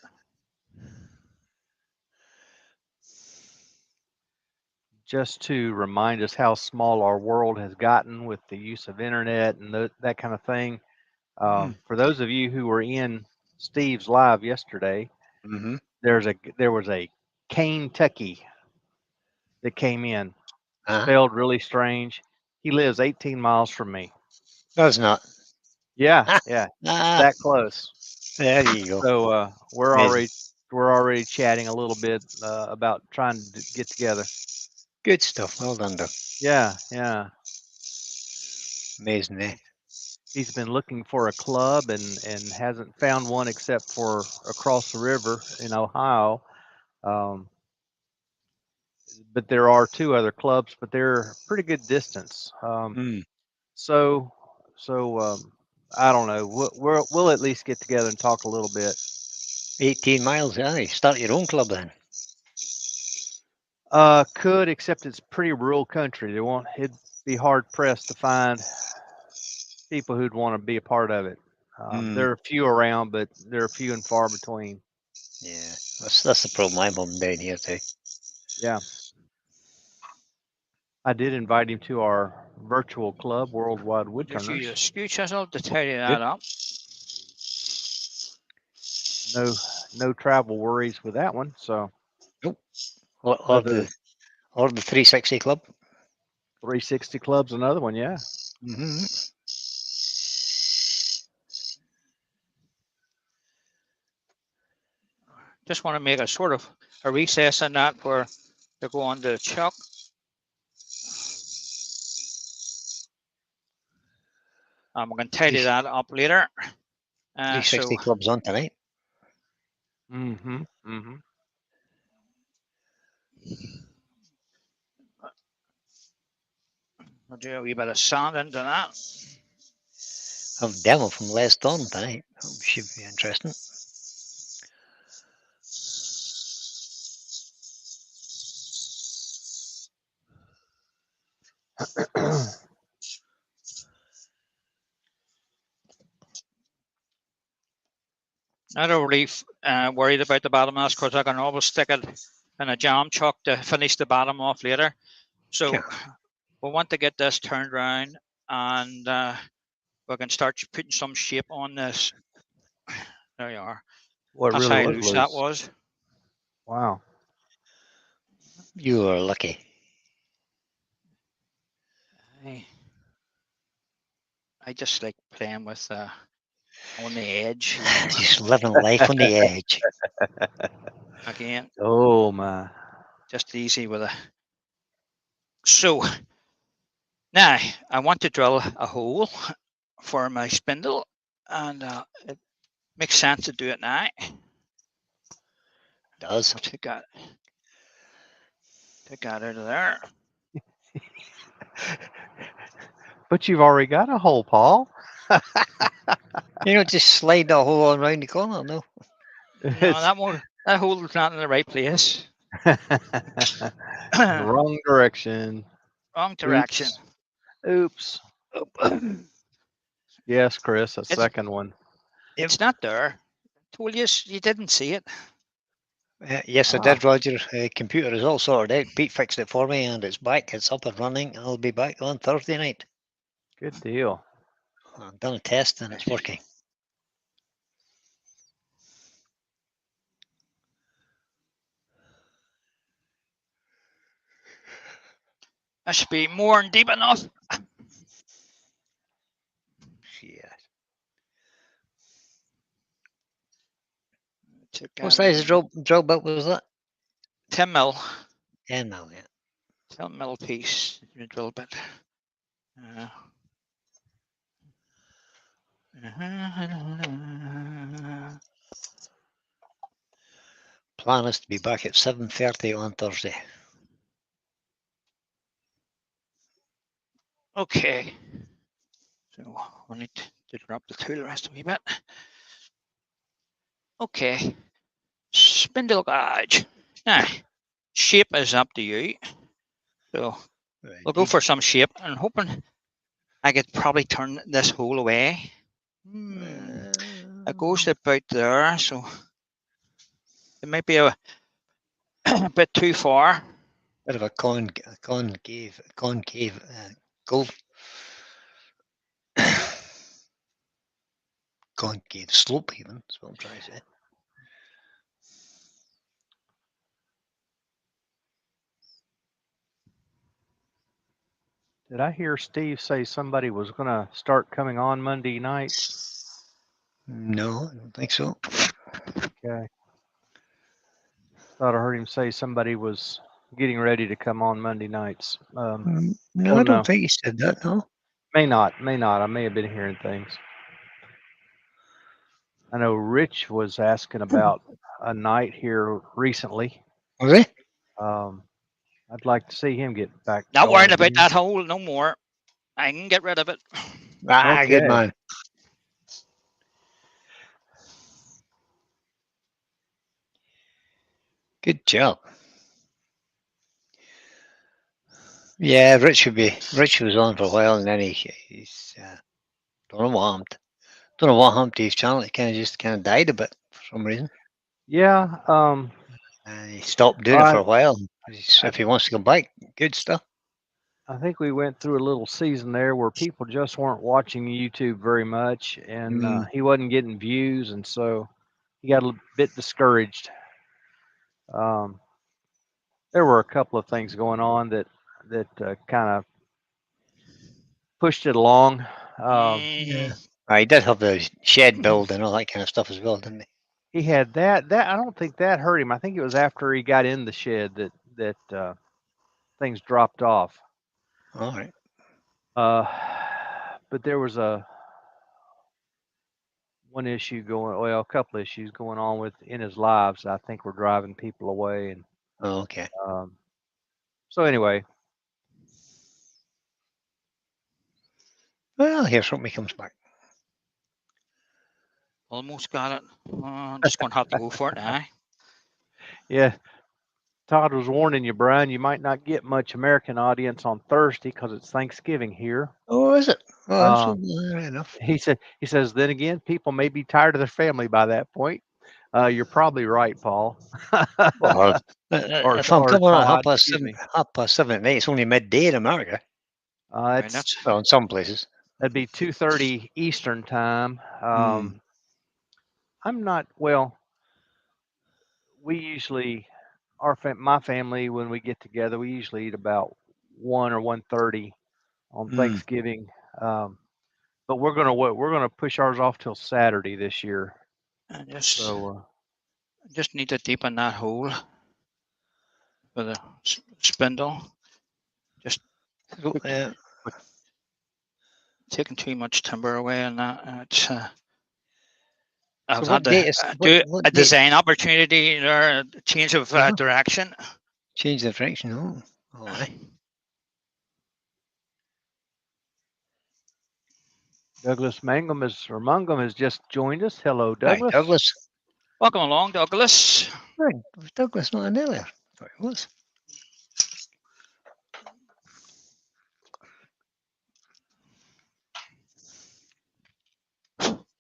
Just to remind us how small our world has gotten with the use of internet and that kind of thing. For those of you who were in Steve's live yesterday, Mm-hmm. there was a Kentucky that came in, Uh-huh. spelled really strange. He lives 18 miles from me. No, it's not. Yeah, yeah, it's that close. There you go. So we're Amazing. already chatting a little bit about trying to get together. Good stuff. Well done, Doug. Yeah, yeah. Amazing, eh? He's been looking for a club and hasn't found one except for across the river in Ohio. But there are two other clubs, but they're pretty good distance. So I don't know. We'll at least get together and talk a little bit. 18 miles, aye. Start your own club then. Could, except it's pretty rural country. It'd be hard pressed to find people who'd want to be a part of it. There are a few around, but they're few and far between. Yeah, that's the problem I'm on down here too. Yeah. I did invite him to our virtual club, Worldwide Just use a Woodturners. skew chisel to tidy that up. No travel worries with that one. So Or the 360 club. 360 Club's another one, yeah. Mm-hmm. Just want to make a sort of a recess in that where they go on the chuck. I'm going to tidy that up later. 360 clubs on tonight. Mm-hmm. Mm-hmm. I'll do a wee bit of sand into that. I've demo from Les Thorne tonight. Should be interesting. I don't really worried about the bottom mass because I can always stick it in a jam chuck to finish the bottom off later. So Sure. we want to get this turned around and we can start putting some shape on this. There you are. What That's really how was loose that loose. was. Wow. You are lucky. I just like playing with on the edge Just living life on the edge. again. Oh my. Just easy with a. So now I want to drill a hole for my spindle, and it makes sense to do it now. Does. Take that out of there. But you've already got a hole, Paul. You know, just slide the hole on round the corner. No. No, that hole is not in the right place. Wrong direction. Wrong direction. Oops. Yes, Chris, a second one. It's not there. Told you you didn't see it. Yes, I did, Roger. Computer is all sorted out. Pete fixed it for me, and it's back. It's up and running. I'll be back on Thursday night. Good deal. I've done a test, and it's working. That should be more than deep enough. Yes. Took What that size out. of drill bit was that? 10 mil. 10 mil, yeah. 10 mil piece. Drill bit. Plan is to be back at 7:30 on Thursday. Okay. So I need to drop the tool rest a wee bit. Okay. Spindle gauge. Now, shape is up to you. So we'll go for some shape and hoping I could probably turn this hole away. It goes about there, so it might be a bit too far. Bit of a concave go. Concave slope, even. That's what I'm trying to say. Did I hear Steve say somebody was going to start coming on Monday nights? No, I don't think so. Okay. Thought I heard him say somebody was getting ready to come on Monday nights. No, Oh, I no. don't think he said that, no. May not. I may have been hearing things. I know Rich was asking about a night here recently. Was he? I'd like to see him get back. Not worried going about again. that hole no more. I can get rid of it. Ah, good Okay. man. Good job. Yeah, Rich was on for a while, and then he's don't know what happened. Don't know what happened to his channel. It kind of died a bit for some reason. Yeah. And he stopped doing it for a while. If he wants to come back, good stuff. I think we went through a little season there where people just weren't watching YouTube very much, and he wasn't getting views, and so he got a bit discouraged. There were a couple of things going on that kind of pushed it along. Yeah. He did have the shed build and all that kind of stuff as well, didn't he? He had that. I don't think that hurt him. I think it was after he got in the shed that things dropped off. All right. But there was a couple issues going on in his lives. I think were driving people away, and Oh, okay. so anyway. Well, here's when he comes back. Almost got it. I'm just going to have to go for it now. Yeah. Todd was warning you, Brian, you might not get much American audience on Thursday because it's Thanksgiving here. Oh, is it? Oh, that's Um, right enough. He says, then again, people may be tired of their family by that point. You're probably right, Paul. Well, Or if I'm or coming on Todd, excuse me. 7:30 at night, it's only midday in America. Right, It's that's Well, in some places. That'd be 2:30 Eastern time. Hmm. I'm not well. We usually my family, when we get together, we usually eat about 1 or 1:30 on Mm. Thanksgiving. But we're gonna push ours off till Saturday this year. I just So just need to deepen that hole for the spindle. Just Yeah. taking too much timber away and that. It's I've So what had date to is do what a date? design opportunity there, a change of Uh-huh. direction. Change the direction. Oh, oh, aye. Douglas Mangum has just joined us. Hello, Right, Douglas. Douglas. Welcome along, Douglas. Right, was Douglas not in earlier? Thought it was.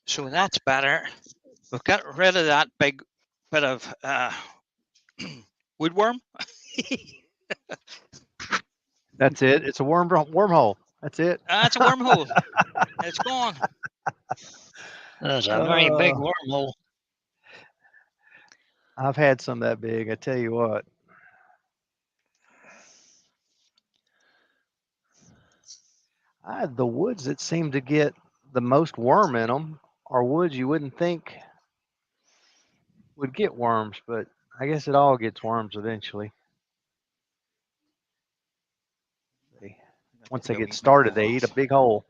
So that's better. We've got rid of that big bit of woodworm. That's it. It's a wormhole. That's it. That's a wormhole. It's gone. That's a very big Uh, wormhole. I've had some that big. I tell you what. The woods that seem to get the most worm in them are woods you wouldn't think would get worms, but I guess it all gets worms eventually. Once they get started, they eat a big hole.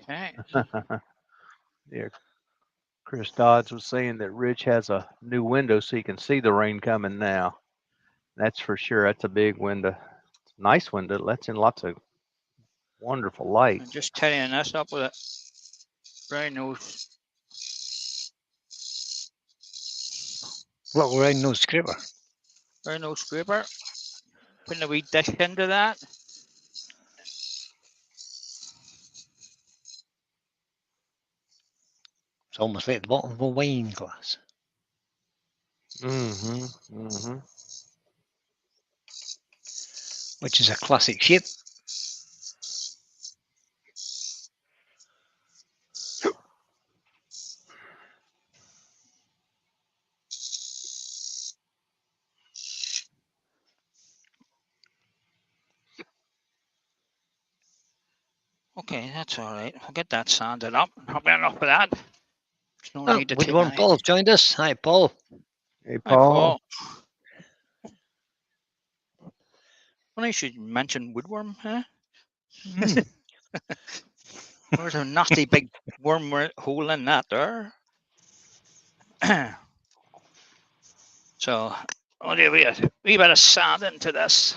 Okay. Yeah, Chris Dodds was saying that Rich has a new window so he can see the rain coming now. That's for sure. That's a big window. Nice window. Lets in lots of wonderful light. I'm just tidying this up with a very nose. Little round nose scraper. Very nose scraper. Putting a wee dish into that. It's almost like the bottom of a wine glass. Which is a classic shape. Okay, that's all right. I'll get that sanded up. Probably enough of that. There's no Oh, need to take Woodworm any. Paul's joined us. Hi, Paul. Hey, Hi, Paul. Funny you should mention woodworm, huh? Mm. There's a nasty big worm hole in that there. So I'll do a wee bit of sand into this.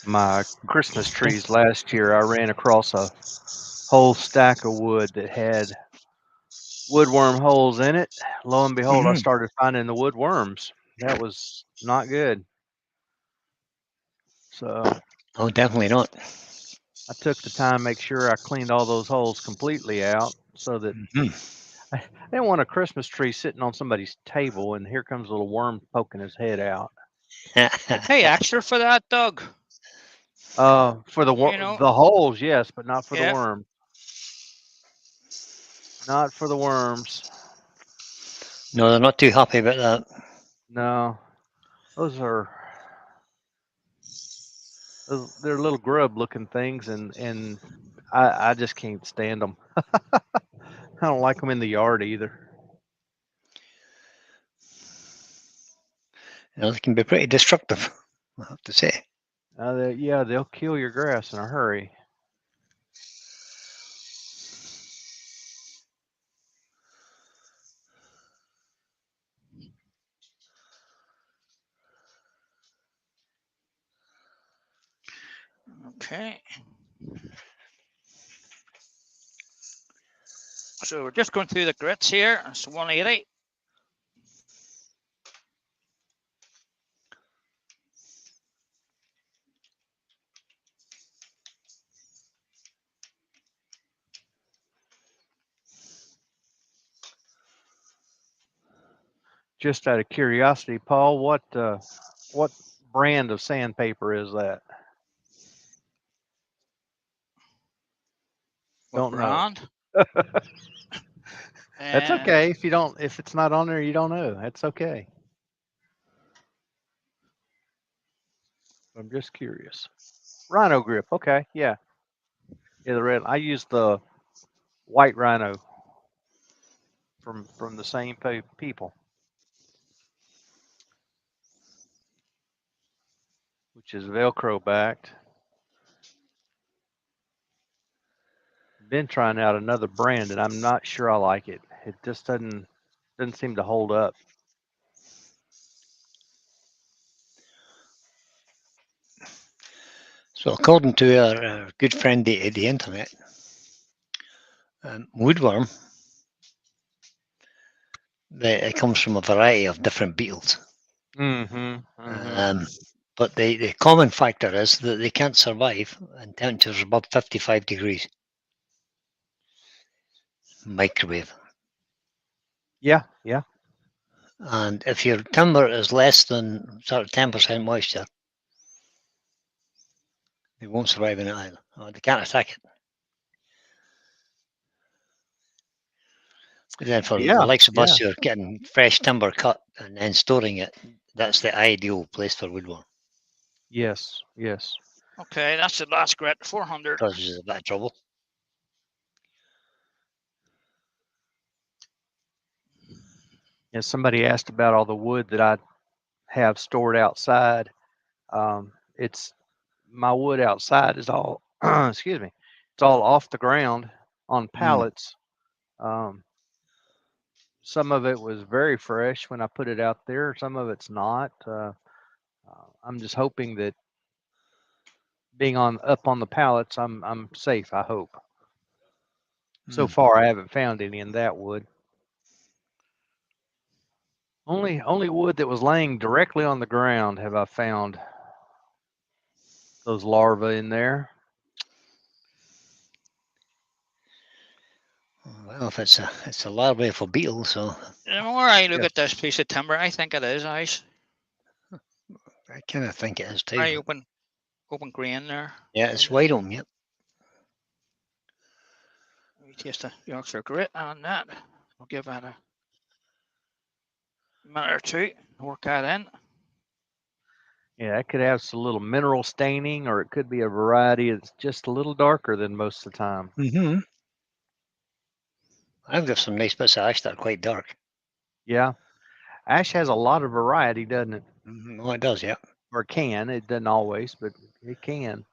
My Christmas trees last year, I ran across a whole stack of wood that had woodworm holes in it. Lo and behold, I started finding the woodworms. That was not good. So Oh, definitely not. I took the time to make sure I cleaned all those holes completely out so that I didn't want a Christmas tree sitting on somebody's table and here comes a little worm poking his head out. Hey, extra for that, Doug. For the the holes, yes, but not for the worm. Not for the worms. No, they're not too happy about that. No, those are They're little grub looking things, and I just can't stand them. I don't like them in the yard either. You know, they can be pretty destructive, I have to say. Yeah, they'll kill your grass in a hurry. Okay. So we're just going through the grits here. It's 180. Just out of curiosity, Paul, what brand of sandpaper is that? What Don't know. brand? That's okay. If it's not on there, you don't know. That's okay. I'm just curious. Rhino grip. Okay. Yeah. Yeah, the red. I use the white Rhino from the same people, which is Velcro backed. Been trying out another brand, and I'm not sure I like it. It just doesn't seem to hold up. So according to our good friend the internet, woodworm, it comes from a variety of different beetles. But the common factor is that they can't survive in temperatures above 55 degrees. Microwave. Yeah. Yeah. And if your timber is less than sort of 10% moisture, they won't survive in it either. Or they can't attack it. And then for the likes of us who are getting fresh timber cut and then storing it, that's the ideal place for woodworm. Yes. Yes. Okay, that's the last grit, 400. Causes a bit of trouble. Yeah. Somebody asked about all the wood that I have stored outside. It's my wood outside is all excuse me, it's all off the ground on pallets. Some of it was very fresh when I put it out there, some of it's not. I'm just hoping that being up on the pallets, I'm safe, I hope. So far I haven't found any in that wood. Only wood that was laying directly on the ground have I found those larvae in there. Well, if it's a larvae for beetle, so The more I look at this piece of timber, I think it is ice. I kind of think it is too. Very open grain there. Yeah, it's wide open. Yep. Let me taste the Yorkshire grit on that. I'll give that a minute or two. Work that in. Yeah, it could have some little mineral staining, or it could be a variety that's just a little darker than most of the time. I've got some nice bits of ash that are quite dark. Yeah. Ash has a lot of variety, doesn't it? Well, it does, yeah. Or can. It doesn't always, but it can.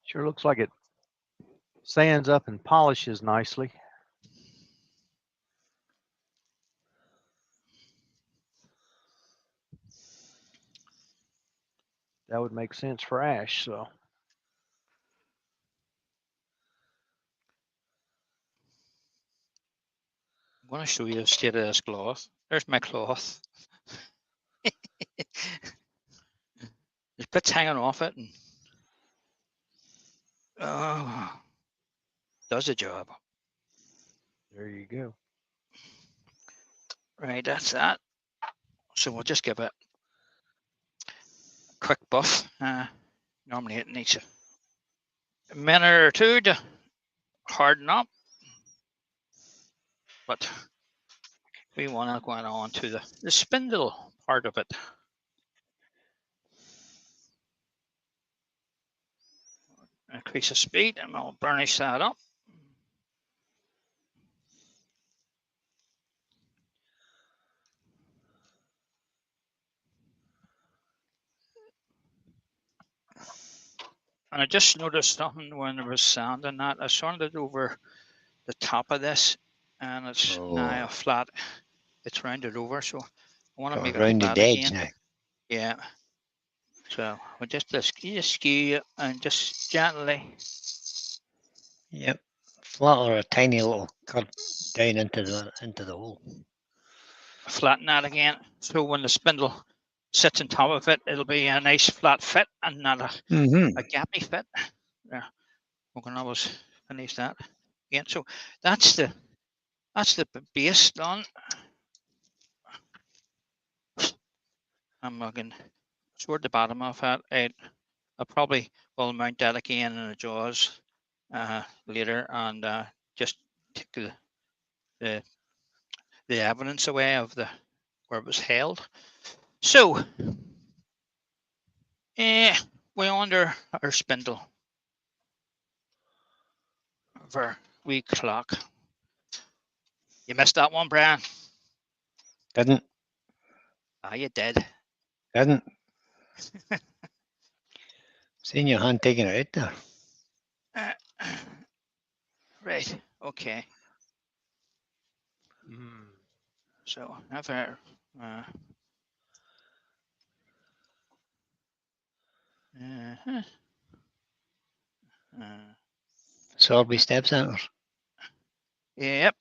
Sure looks like it sands up and polishes nicely. That would make sense for ash, so. I'm going to show you the state of this cloth. There's my cloth. There's bits hanging off it, and does the job. There you go. Right, that's that. So we'll just give it a quick buff. Normally it needs a minute or two to harden up, but we want to go on to the spindle part of it. Increase the speed and we'll burnish that up. And I just noticed something when I was sanding that. I sanded over the top of this, and it's now flat. It's rounded over, so I want to make it rounded flat edge again. now. Yeah. So we just skew it and just gently. Yep. Flat or a tiny little cut down into the hole. Flatten that again. So when the spindle sits on top of it, it'll be a nice flat fit and not a gappy fit. There. We can always finish that again. So that's the base done. I'm looking toward the bottom of that. I probably will mount that again in the jaws later and just take the evidence away of where it was held. So we're under our spindle of our wee clock. You missed that one, Brian. Didn't. Ah, you did. Didn't. Seen your hand taking it out there. Right. Okay. So have our Sorby step centers. Yep.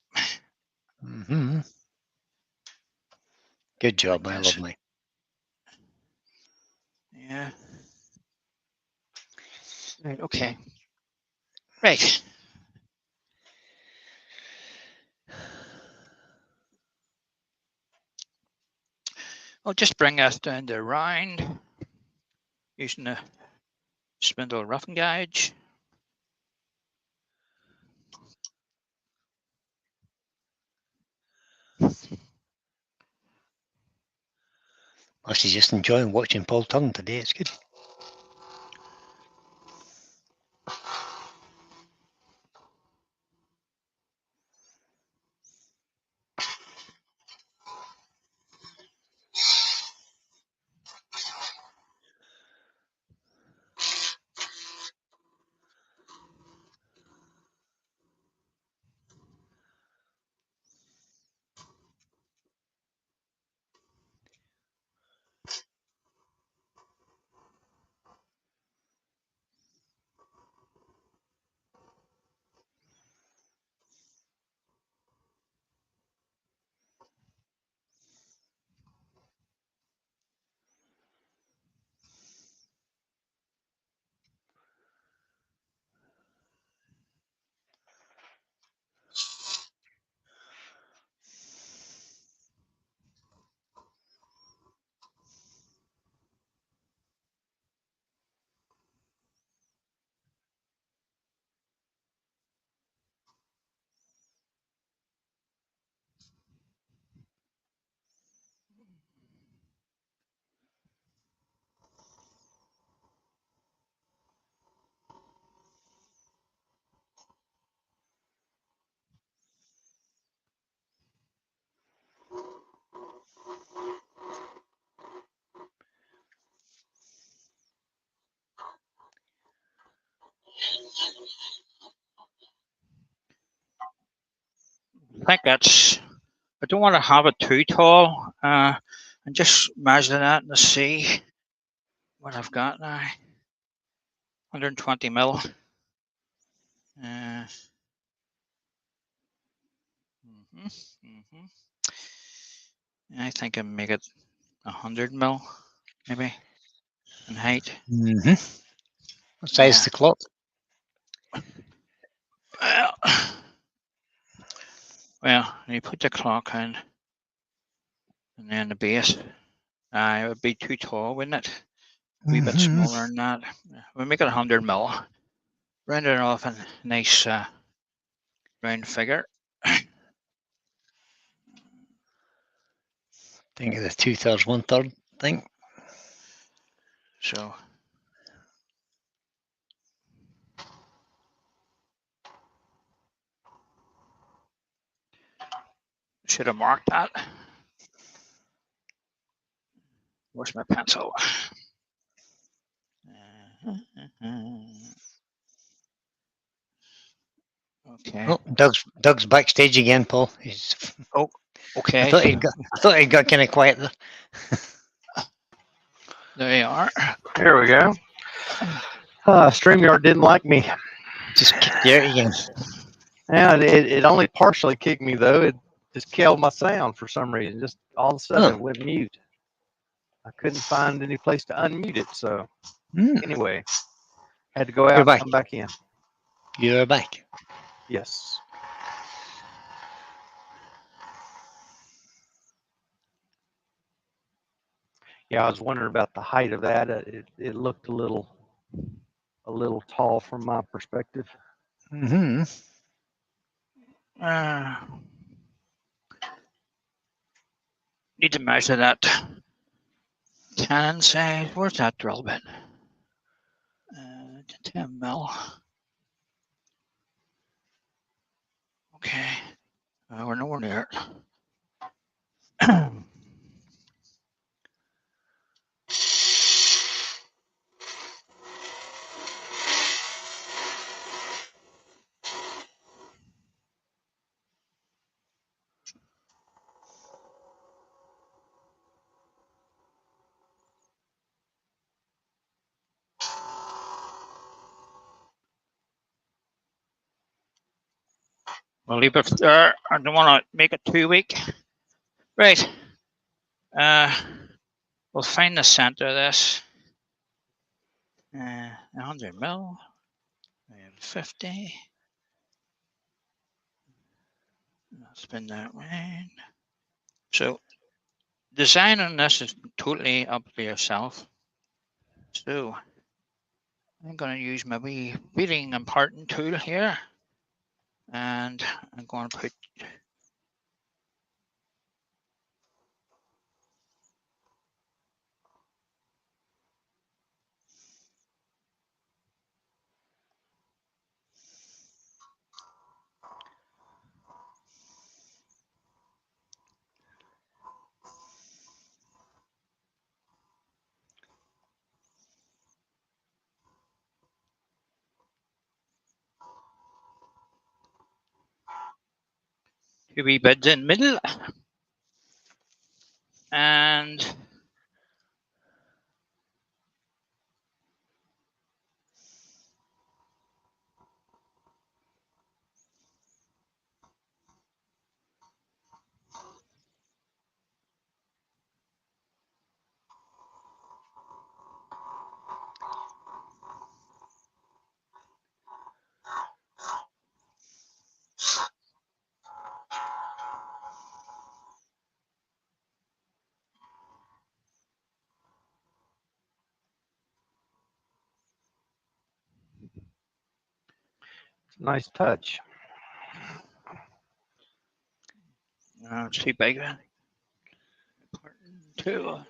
Good job, my lovely. Yeah. Right. Okay. Right. I'll just bring us down the round using the spindle roughing gauge. Must be just enjoying watching Paul turn today. It's good. I think that's. I don't want to have it too tall. And just measure that and see what I've got now. 120 mil. I think I make it 100 mil, maybe, in height. What size is the clock? Well, you put the clock in, and then the base. It would be too tall, wouldn't it? wee bit Mhm. smaller than that. We'll make it 100 mil. Round it off a nice round figure. Think of the 2/3, 1/3 thing. So should have marked that. Where's my pencil? Okay. Oh, Doug's backstage again, Paul. He's. I Okay. thought he got kind of quiet there. There you are. There we go. StreamYard didn't like me. Just kicked you out again. Yeah, it only partially kicked me though. It just killed my sound for some reason. Just all of a sudden it went mute. I couldn't find any place to unmute it. So anyway, had to go out and come back in. You're back. Yes. Yeah, I was wondering about the height of that. It looked a little tall from my perspective. Mm-hmm. Need to measure that cannon size. Where's that drill bit? 10 mil. Okay. We're nowhere near it. We'll leave it there. I don't want to make it too weak. Right. We'll find the center of this. 100 mil. 50. I'll spin that round. So design on this is totally up to yourself. So I'm going to use my wee reading and parting tool here. And I'm going to put two wee bits in the middle. And Nice touch. it's too big. Two.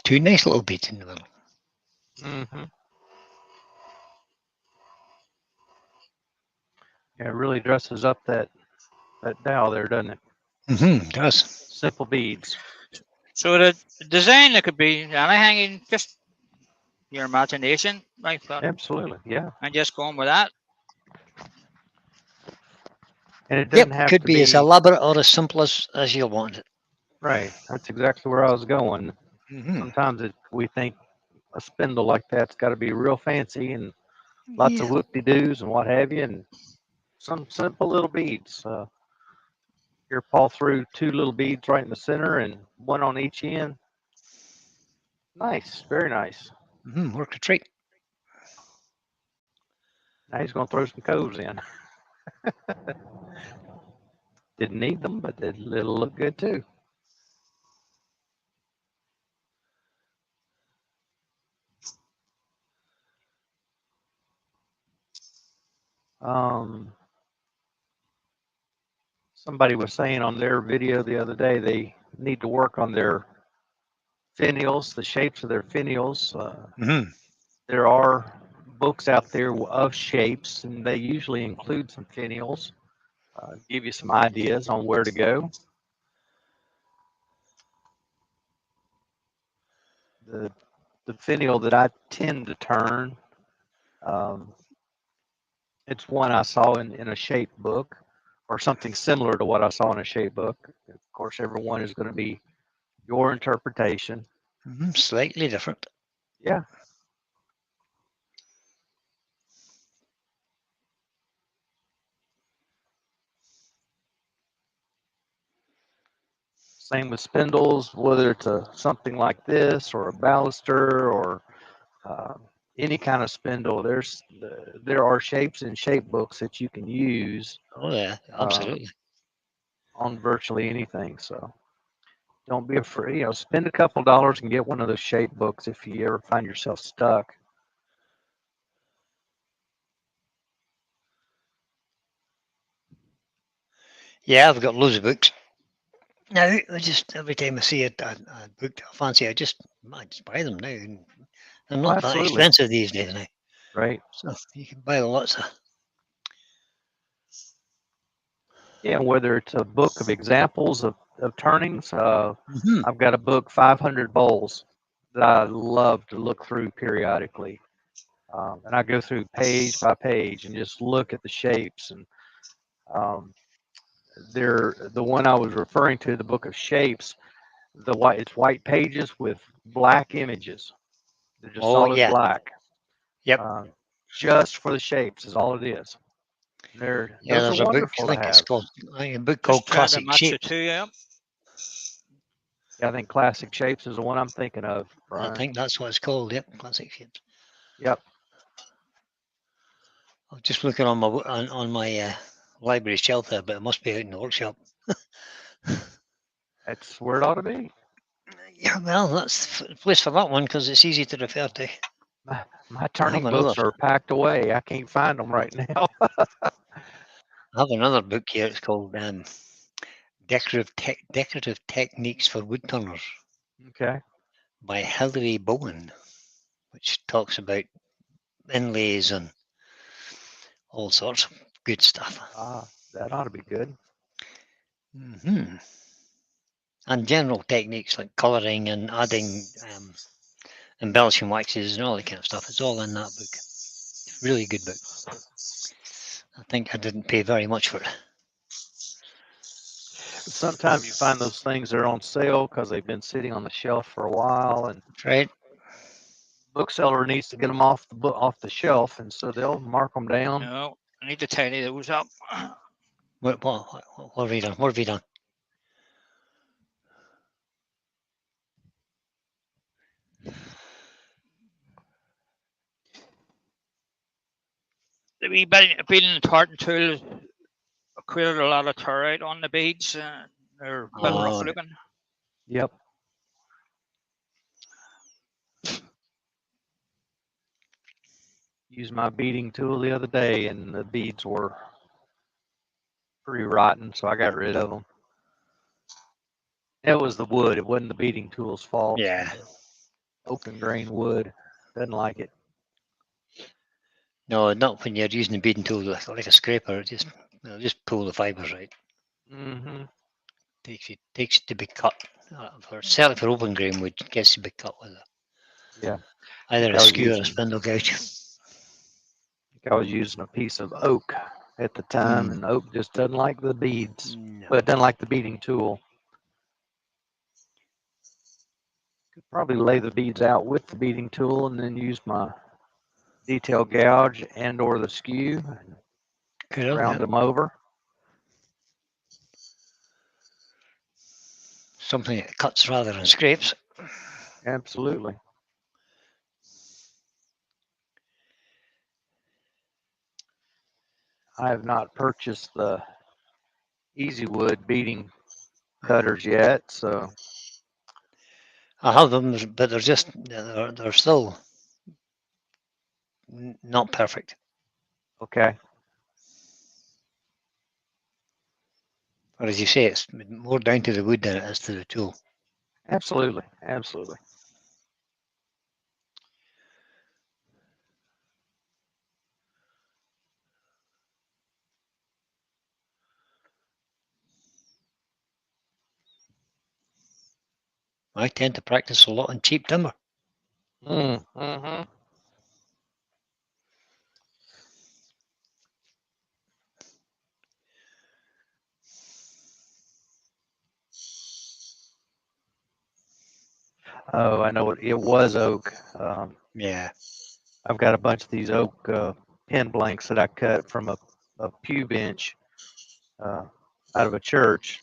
Two nice little beats in the middle. Mm-hmm. Yeah, it really dresses up that dial there, doesn't it? Does. Simple beads. So the design, it could be anything, just your imagination, like that, Absolutely, yeah. and just going with that. And it doesn't Yep, have could to be as be elaborate or as simple as you want it. right. That's exactly where I was going. Sometimes we think a spindle like that's got to be real fancy and lots of Yeah. whoop-de-doos and what have you, and some simple little beads. Here, pull through 2 little beads right in the center and 1 on each end. Nice, very nice. Worked a treat. Now he's going to throw some coves in. Didn't need them, but it'll look good too. Somebody was saying on their video the other day they need to work on their finials, the shapes of their finials. There are books out there of shapes, and they usually include some finials, give you some ideas on where to go. The finial that I tend to turn, it's one I saw in a shape book, or something similar to what I saw in a shape book. Of course, everyone is going to be your interpretation. Slightly different. Yeah. Same with spindles, whether it's something like this or a baluster or any kind of spindle. There are shapes in shape books that you can use. Oh yeah, absolutely. On virtually anything. So don't be afraid. Spend a couple dollars and get one of those shape books if you ever find yourself stuck. Yeah, I've got loads of books. Now, I just every time I see a book I fancy, I just buy them now. And they're not that Absolutely. expensive these days now. Right. So you can buy lots of. Yeah, whether it's a book of examples of turnings. I've got a book, 500 bowls, that I love to look through periodically. And I go through page by page and just look at the shapes. And the one I was referring to, the book of shapes, it's white pages with black images. They're just solid black. Yep. Just for the shapes is all it is. Those there's are a book. wonderful I think to it's have. called a book called Just trying to Classic match the Shapes. two, yeah. Yeah, I think Classic Shapes is the one I'm thinking of, Brian. I think that's what it's called. Yep, Classic Shapes. Yep. I'm just looking on my library shelf there, but it must be out in the workshop. That's where it ought to be. Yeah, well, that's the place for that one because it's easy to refer to. My turning books are packed away. I can't find them right now. I have another book here. It's called Decorative Techniques for Woodturners. Okay. By Hilary Bowen, which talks about inlays and all sorts of good stuff. That ought to be good. And general techniques like colouring and adding embellishing waxes and all that kind of stuff. It's all in that book. Really good book. I think I didn't pay very much for it. Sometimes you find those things that are on sale because they've been sitting on the shelf for a while, and right. Bookseller needs to get them off the shelf, and so they'll mark them down. No, I need to tidy those up. What have you done? What have you done? The wee beading and tartan tool created a lot of tear out on the beads. They're a bit rough looking. Yep. Used my beading tool the other day, and the beads were pretty rotten, so I got rid of them. It was the wood. It wasn't the beading tool's fault. Yeah. Open grain wood. Doesn't like it. No, not when you're using the beading tool like a scraper. Just pull the fibers right. takes to be cut. Certainly for open grain wood, gets to be cut with Yeah. either I a was skewer or a using- spindle gouge. I was using a piece of oak at the time, and oak just doesn't like the beads. No. Well, it doesn't like the beading tool. Could probably lay the beads out with the beading tool and then use my detail gouge and or the skew and Could have, round yeah. them over. Something that cuts rather than scrapes. Absolutely. I have not purchased the Easy Wood beading cutters yet, so I have them, but they're still not perfect. okay. Or as you say, it's more down to the wood than it is to the tool. Absolutely. Absolutely. I tend to practice a lot on cheap timber. Mm-hmm. Oh, I know it was oak. Yeah. I've got a bunch of these oak pin blanks that I cut from a pew bench out of a church.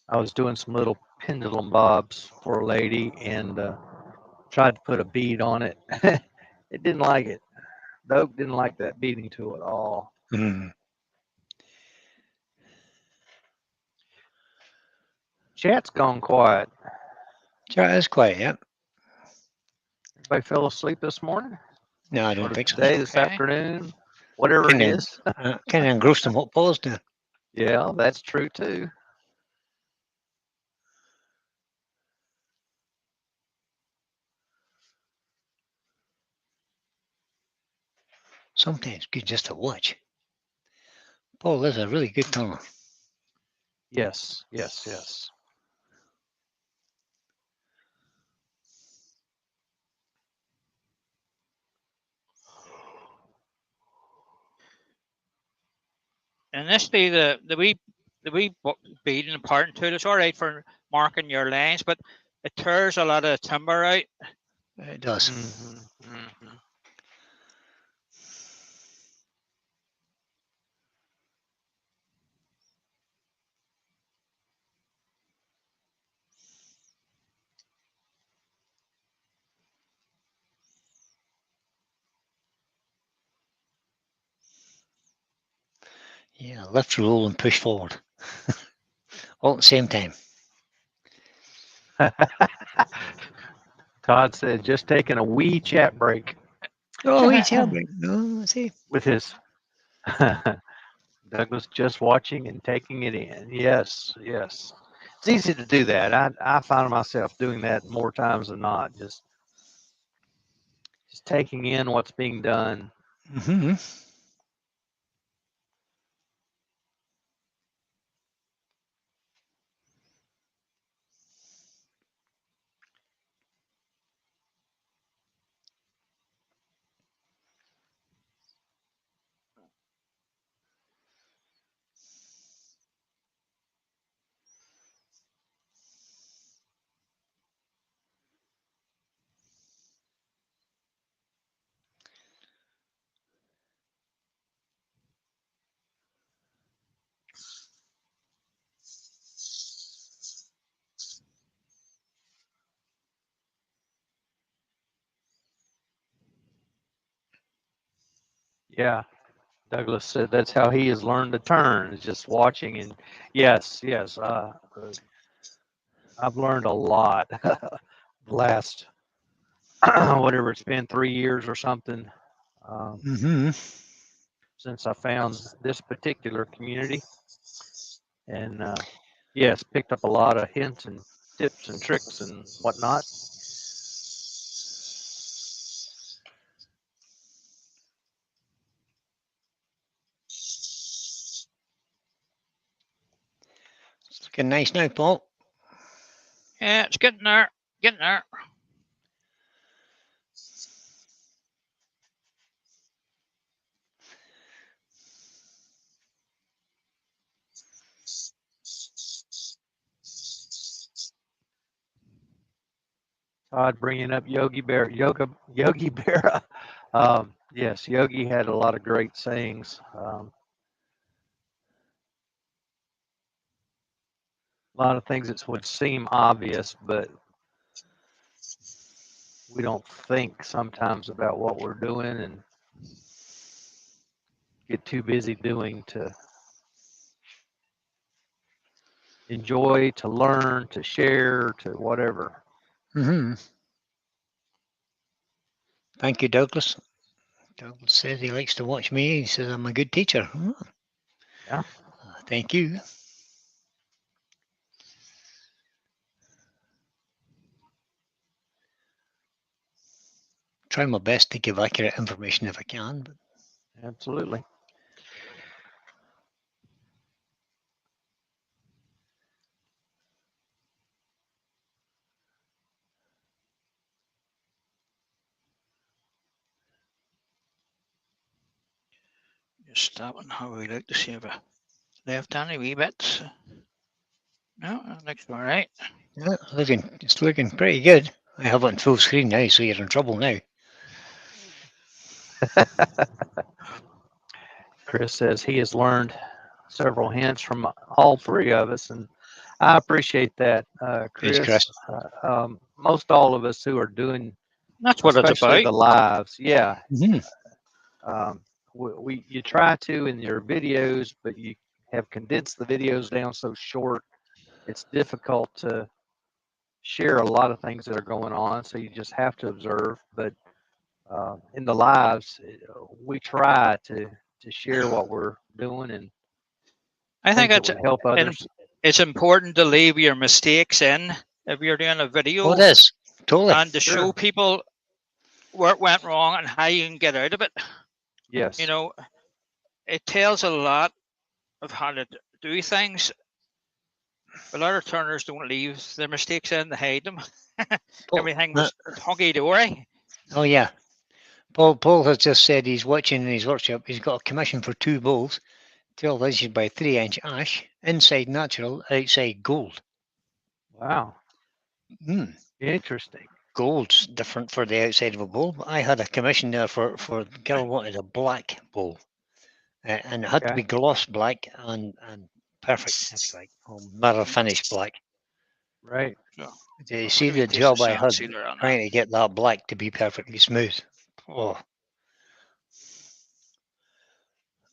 I was doing some little pendulum bobs for a lady and tried to put a bead on it. It didn't like it. The oak didn't like that beading tool at all. Mm. Chat's gone quiet. Chat is quiet, yeah. Everybody fell asleep this morning? No, I Or don't think so. today, this Okay. afternoon, whatever it Kinda- is. Kind of engrossed in what Paul's doing. Yeah, that's true too. Sometimes good just to watch. Paul is a really good turner. Yes, yes, yes. And this the wee beading and parting tool is all right for marking your lines, but it tears a lot of timber out. It does. Mm-hmm, mm-hmm. Yeah, lift, roll, and push forward. All at the same time. Todd said just taking a wee chat break Oh, he's helping. No, see. with his Douglas just watching and taking it in. Yes, yes. It's easy to do that. I find myself doing that more times than not. Just taking in what's being done. Mm-hmm. Yeah. Douglas said that's how he has learned to turn, is just watching. And yes, yes. I've learned a lot the last, whatever it's been, 3 years or something. Mm-hmm. Since I found this particular community. And yes, picked up a lot of hints and tips and tricks and whatnot. Looking nice now, Paul. Yeah, it's getting there. Getting there. Todd bringing up Yogi Berra. Yes, Yogi had a lot of great sayings. A lot of things that would seem obvious, but we don't think sometimes about what we're doing and get too busy doing to enjoy, to learn, to share, to whatever. Mm-hmm. Thank you, Douglas. Douglas says he likes to watch me. He says I'm a good teacher. Oh. Yeah. Thank you. Try my best to give accurate information if I can. But Absolutely. Just that one. How we like to see if I left any wee bits. No, that looks all right. yeah, it's looking pretty good. I have it on full screen now, so you're in trouble now. Chris says he has learned several hints from all three of us, and I appreciate that, Thanks, Chris. Most all of us who are doing, That's what it's especially about. the lives, yeah. Mm-hmm. You try to in your videos, but you have condensed the videos down so short, it's difficult to share a lot of things that are going on. So you just have to observe. But in the lives, we try to share what we're doing and I think things that would help others. it's important to leave your mistakes in if you're doing a video. Oh, it is. Totally. And to show people where it went wrong and how you can get out of it. Yes. You know, it tells a lot of how to do things. A lot of turners don't leave their mistakes in, they hide them. Everything was hunky-dory. Oh, yeah. Paul has just said he's watching in his workshop. He's got a commission for 2 bowls, 12 inches by 3-inch ash, inside natural, outside gold. Wow. Mm. Interesting. Gold's different for the outside of a bowl, but I had a commission there for the girl wanted a black bowl, and it had to be gloss black and perfect. It's like mirror finish black. Right. Do you see the job I had trying to get that black to be perfectly smooth? Oh.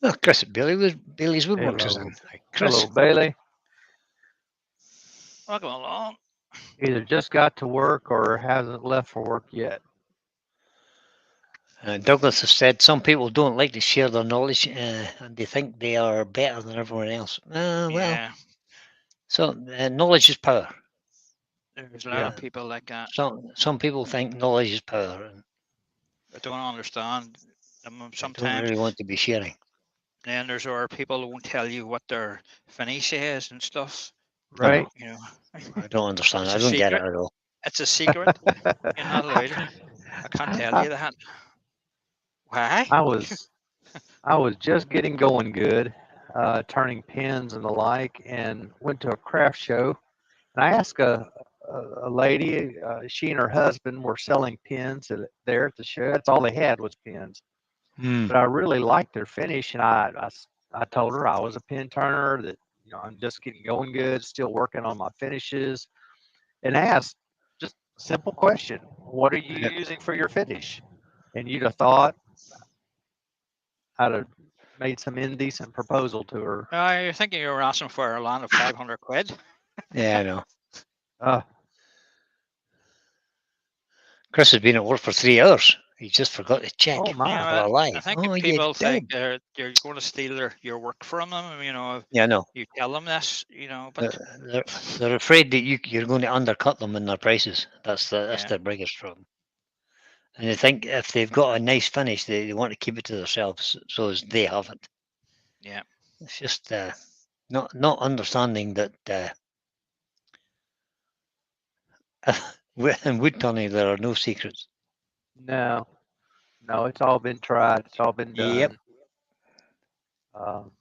Oh, Chris Bailey's Woodworks is in. Chris. Hello, Bailey. Welcome along. Either just got to work or hasn't left for work yet. Douglas has said some people don't like to share their knowledge and they think they are better than everyone else. Well, Yeah. so knowledge is power. There's a lot of people like that. Some people think knowledge is power. And I don't understand. Sometimes don't really want to be sharing. Then there's other people who won't tell you what their finish is and stuff. Right. You know. I don't understand. I don't get it at all. It's a secret. You're not allowed. I can't tell you that. Why? I was just getting going good, turning pins and the like, and went to a craft show. And I asked a lady, she and her husband were selling pins there at the show. That's all they had was pins. But I really liked their finish, and I told her I was a pin turner, that I'm just getting going good, still working on my finishes, and asked just a simple question: what are you using for your finish? And you'd have thought I'd have made some indecent proposal to her. You're thinking you were asking for a land of 500 quid? Yeah, I know. Chris has been at work for 3 hours. He just forgot to check. Oh, my. I think people think you're going to steal your work from them. Yeah, no. You tell them this, but they're afraid that you're going to undercut them in their prices. That's their biggest problem. And they think if they've got a nice finish, they want to keep it to themselves, so as they have it. Yeah. It's just not understanding that In wood turning, there are no secrets. No, no, it's all been tried. It's all been Yep. done. Um,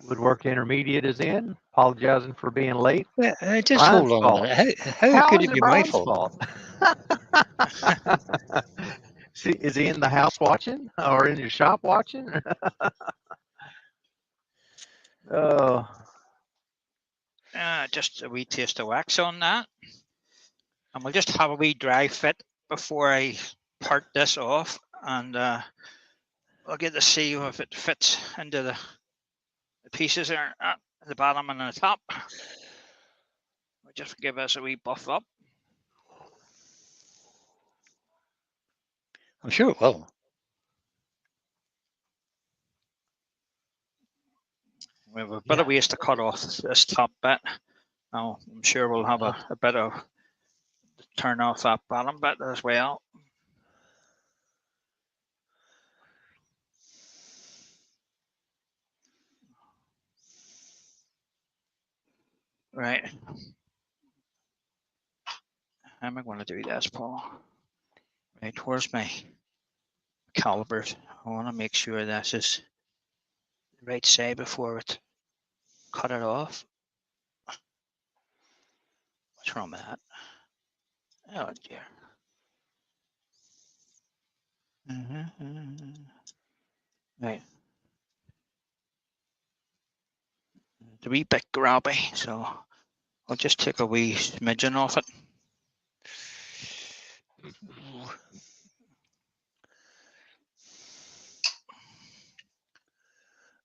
Woodwork Intermediate is in. Apologizing for being late. Just Brian's hold on a fault. minute. How How could is it it be my Brian's fault? fault? See, is he in the house watching or in your shop watching? Oh, Just a wee taste of wax on that. And we'll just have a wee dry fit before I part this off. And I'll get to see if it fits into the pieces there at the bottom and the top. We'll just give us a wee buff up. I'm sure it will. We have a bit of ways to cut off this top bit. Now, I'm sure we'll have a bit of turn off that bottom bit as well. Right. How am I going to do this, Paul? Right, where's my calipers? I want to make sure this is the right side before it cut it off. What's wrong with that? Oh dear. Right. It's a wee bit grabby, so I'll just take a wee smidgen off it.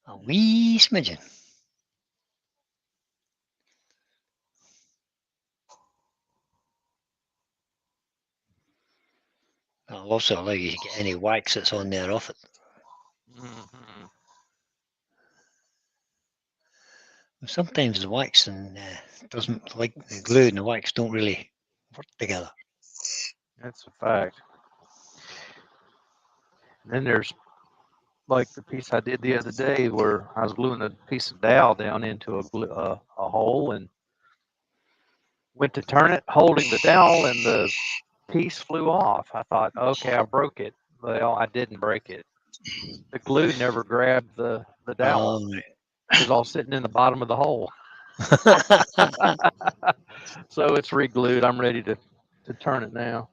A wee smidgen. I'll also allow you to get any wax that's on there off it. mhm. Sometimes the wax and doesn't, like the glue and the wax don't really work together. That's a fact. Then there's like the piece I did the other day where I was gluing a piece of dowel down into a hole and went to turn it, holding the dowel, and the piece flew off. I thought, okay, I broke it. Well, I didn't break it. The glue never grabbed the dowel. It was all sitting in the bottom of the hole. So it's re-glued. I'm ready to turn it now.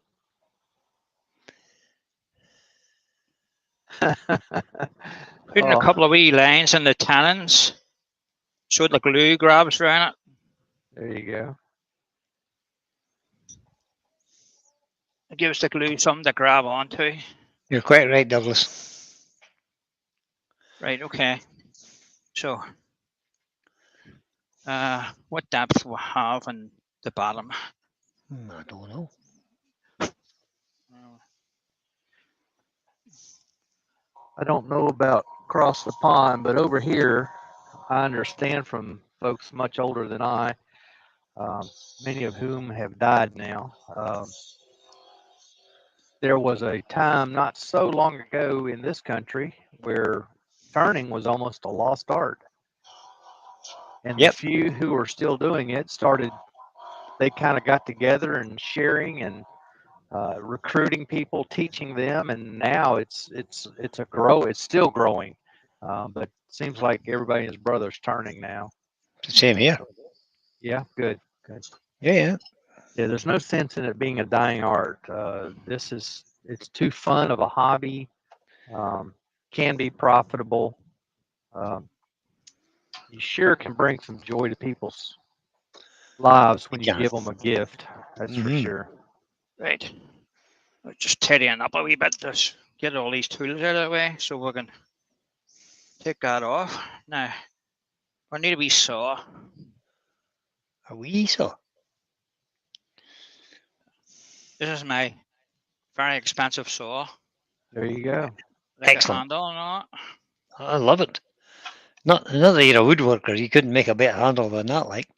Putting a couple of wee lines in the tannins so the glue grabs around it. There you go. It gives the glue something to grab onto. You're quite right, Douglas. Right, okay. So, what depth we have in the bottom? I don't know. I don't know about across the pond, but over here, I understand from folks much older than I, many of whom have died now. There was a time not so long ago in this country where turning was almost a lost art. And the few who are still doing it they kind of got together and sharing and recruiting people, teaching them, and now it's still growing, but it seems like everybody and his brother's turning now. Same here. Yeah, good. Yeah. There's no sense in it being a dying art. It's too fun of a hobby. Can be profitable. You sure can bring some joy to people's lives when you give them a gift. That's for sure. Right. Just tidying up a wee bit. Just get all these tools out of the way so we can take that off. Now, I need a wee saw. A wee saw? This is my very expensive saw. There you go. Like Excellent. a handle and all. I love it. Not that you're a woodworker, you couldn't make a better handle than that, like.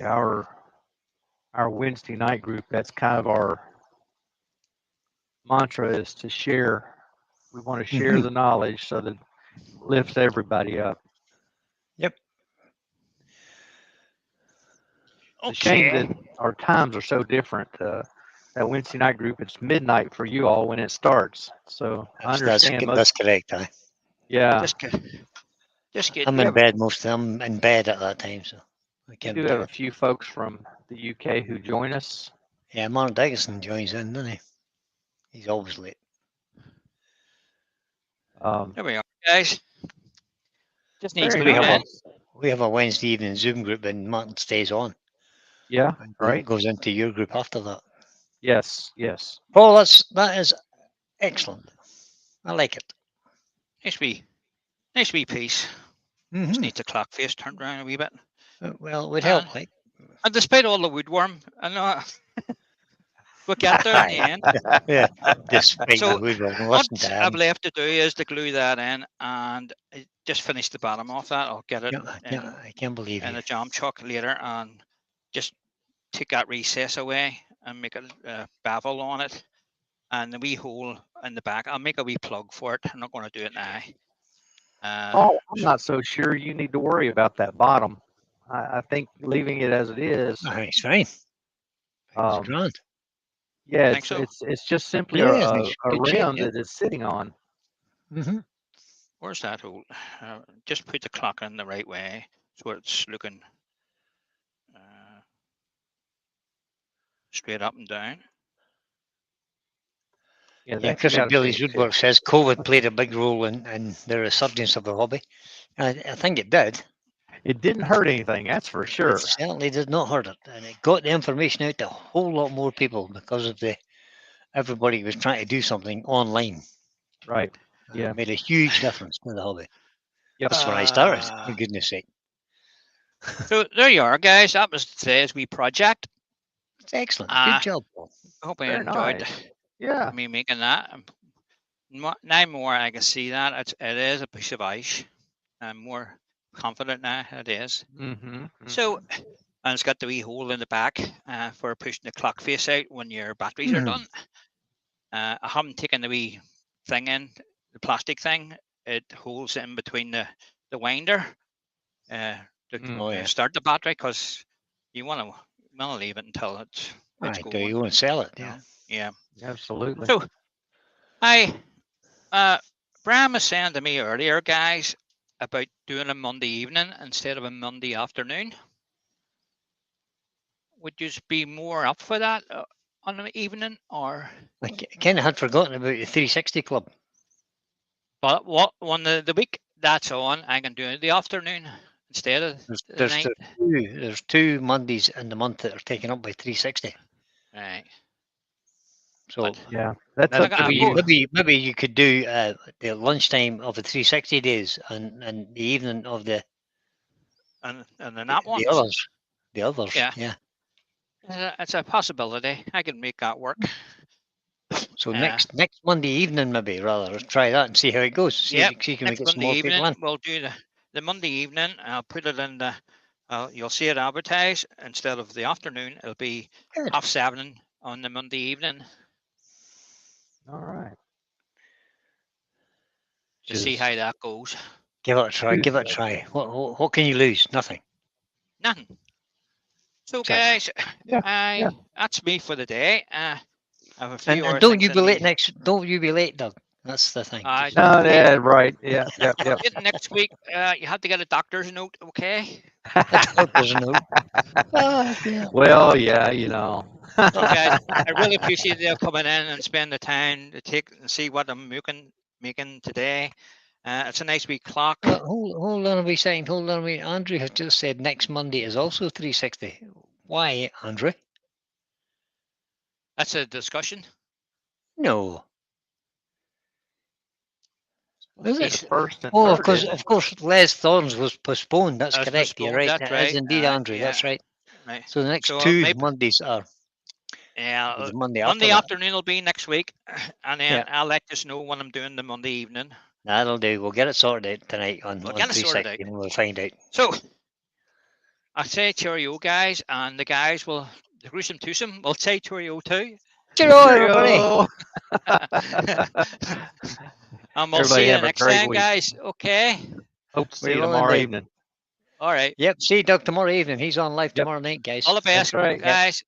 our Wednesday night group, that's kind of our mantra, is to share. We want to share the knowledge so that it lifts everybody up. Yep. It's a shame Okay. that our times are so different. That Wednesday night group, it's midnight for you all when it starts. So I understand That's correct. Yeah, Just get I'm we in have, bed I'm in bed at that time, so I we can't do be have here. a few folks from the UK who join us. Yeah, Mark Dickinson joins in, doesn't he? He's always late. There we are, guys. Just needs Very to we have nice. We have a Wednesday evening Zoom group and Martin stays on. Yeah, And right. goes into your group after that. Yes, yes. Paul, that is excellent. I like it. Nice wee piece. Just need the clock face turned around a wee bit. Well, it would help, like. And despite all the woodworm, I know we'll get there in the end. Yeah, despite So the woodwork. Listen what to I've him. left to do is to glue that in and just finish the bottom off that. I'll get it I can't believe in you. a jam chuck later and just take that recess away and make a bevel on it. And the wee hole in the back, I'll make a wee plug for it. I'm not going to do it now. Oh, I'm not so sure you need to worry about that bottom. I think leaving it as it is. It's fine. It's grand. Yeah, Think so? it's just simply Yeah, a it's good shape, rim yeah. that it's sitting on. Where's that hole? Just put the clock in the right way so it's looking straight up and down. Yeah, Chris Billy's Woodwork says COVID played a big role in the resurgence of the hobby. I think it did. It didn't hurt anything, that's for sure. It certainly did not hurt it, and it got the information out to a whole lot more people because of everybody was trying to do something online. Right. Yeah. It made a huge difference to the hobby. Yep. That's where I started, for goodness sake. So there you are, guys. That was today's wee project. It's excellent. Good job, Paul. I hope you Very enjoyed nice. Yeah. me making that. Now more I can see that it is a piece of ice. I'm more confident now it is. So, and it's got the wee hole in the back for pushing the clock face out when your batteries are done. I haven't taken the wee thing in, the plastic thing. It holds in between the winder to start the battery, because you want to leave it until it's going. You want to sell it, yeah, absolutely. So, Bram was saying to me earlier, guys, about doing a Monday evening instead of a Monday afternoon. Would you be more up for that on an evening, or? I kind of had forgotten about the 360 Club. But what on the week that's on, I can do it the afternoon instead of the night. There's two Mondays in the month that are taken up by 360. Right. So yeah, that's up to you. Maybe you could do the lunchtime of the 360 days and the evening of the and the not ones. The others. Yeah. It's a possibility. I can make that work. So next Monday evening, maybe rather try that and see how it goes. See if you can next get some Monday more evening, people in. we'll do the Monday evening. I'll put it in the. You'll see it advertised instead of the afternoon. It'll be 7:30 on the Monday evening. All right. To see how that goes. Give it a try. Give it a try. What can you lose? Nothing. Nothing. So guys, that's me for the day. I have a few and don't you be late Don't you be late, Doug. That's the thing. Right. Yeah. Next week, you have to get a doctor's note, okay? Doctor's note. Well, yeah, you know. Okay, I really appreciate you coming in and spend the time to take and see what I'm making today. It's a nice wee clock. Hold on a wee second. Hold on a wee. Andrew has just said next Monday is also 360. Why, Andrew? That's a discussion. No. Is it? First of course, Les Thorns was postponed. That's correct. You're right. That's right. Is indeed, Andrew. That's right. Right. So the next two Mondays are. Yeah, Monday afternoon will be next week, and then I'll let you know when I'm doing the Monday evening. That'll do. We'll get it sorted out tonight on 360, and we'll find out. So, I say cheerio, guys, and the guys will, the gruesome twosome will say cheerio too. Cheerio, everybody. And we'll Everybody see you have a next great time, week. guys. Okay. Hope to see We you will tomorrow indeed. evening. All right. Yep. See Doug tomorrow evening. He's on live Yep. tomorrow night, guys. All the best, right. Yep. guys.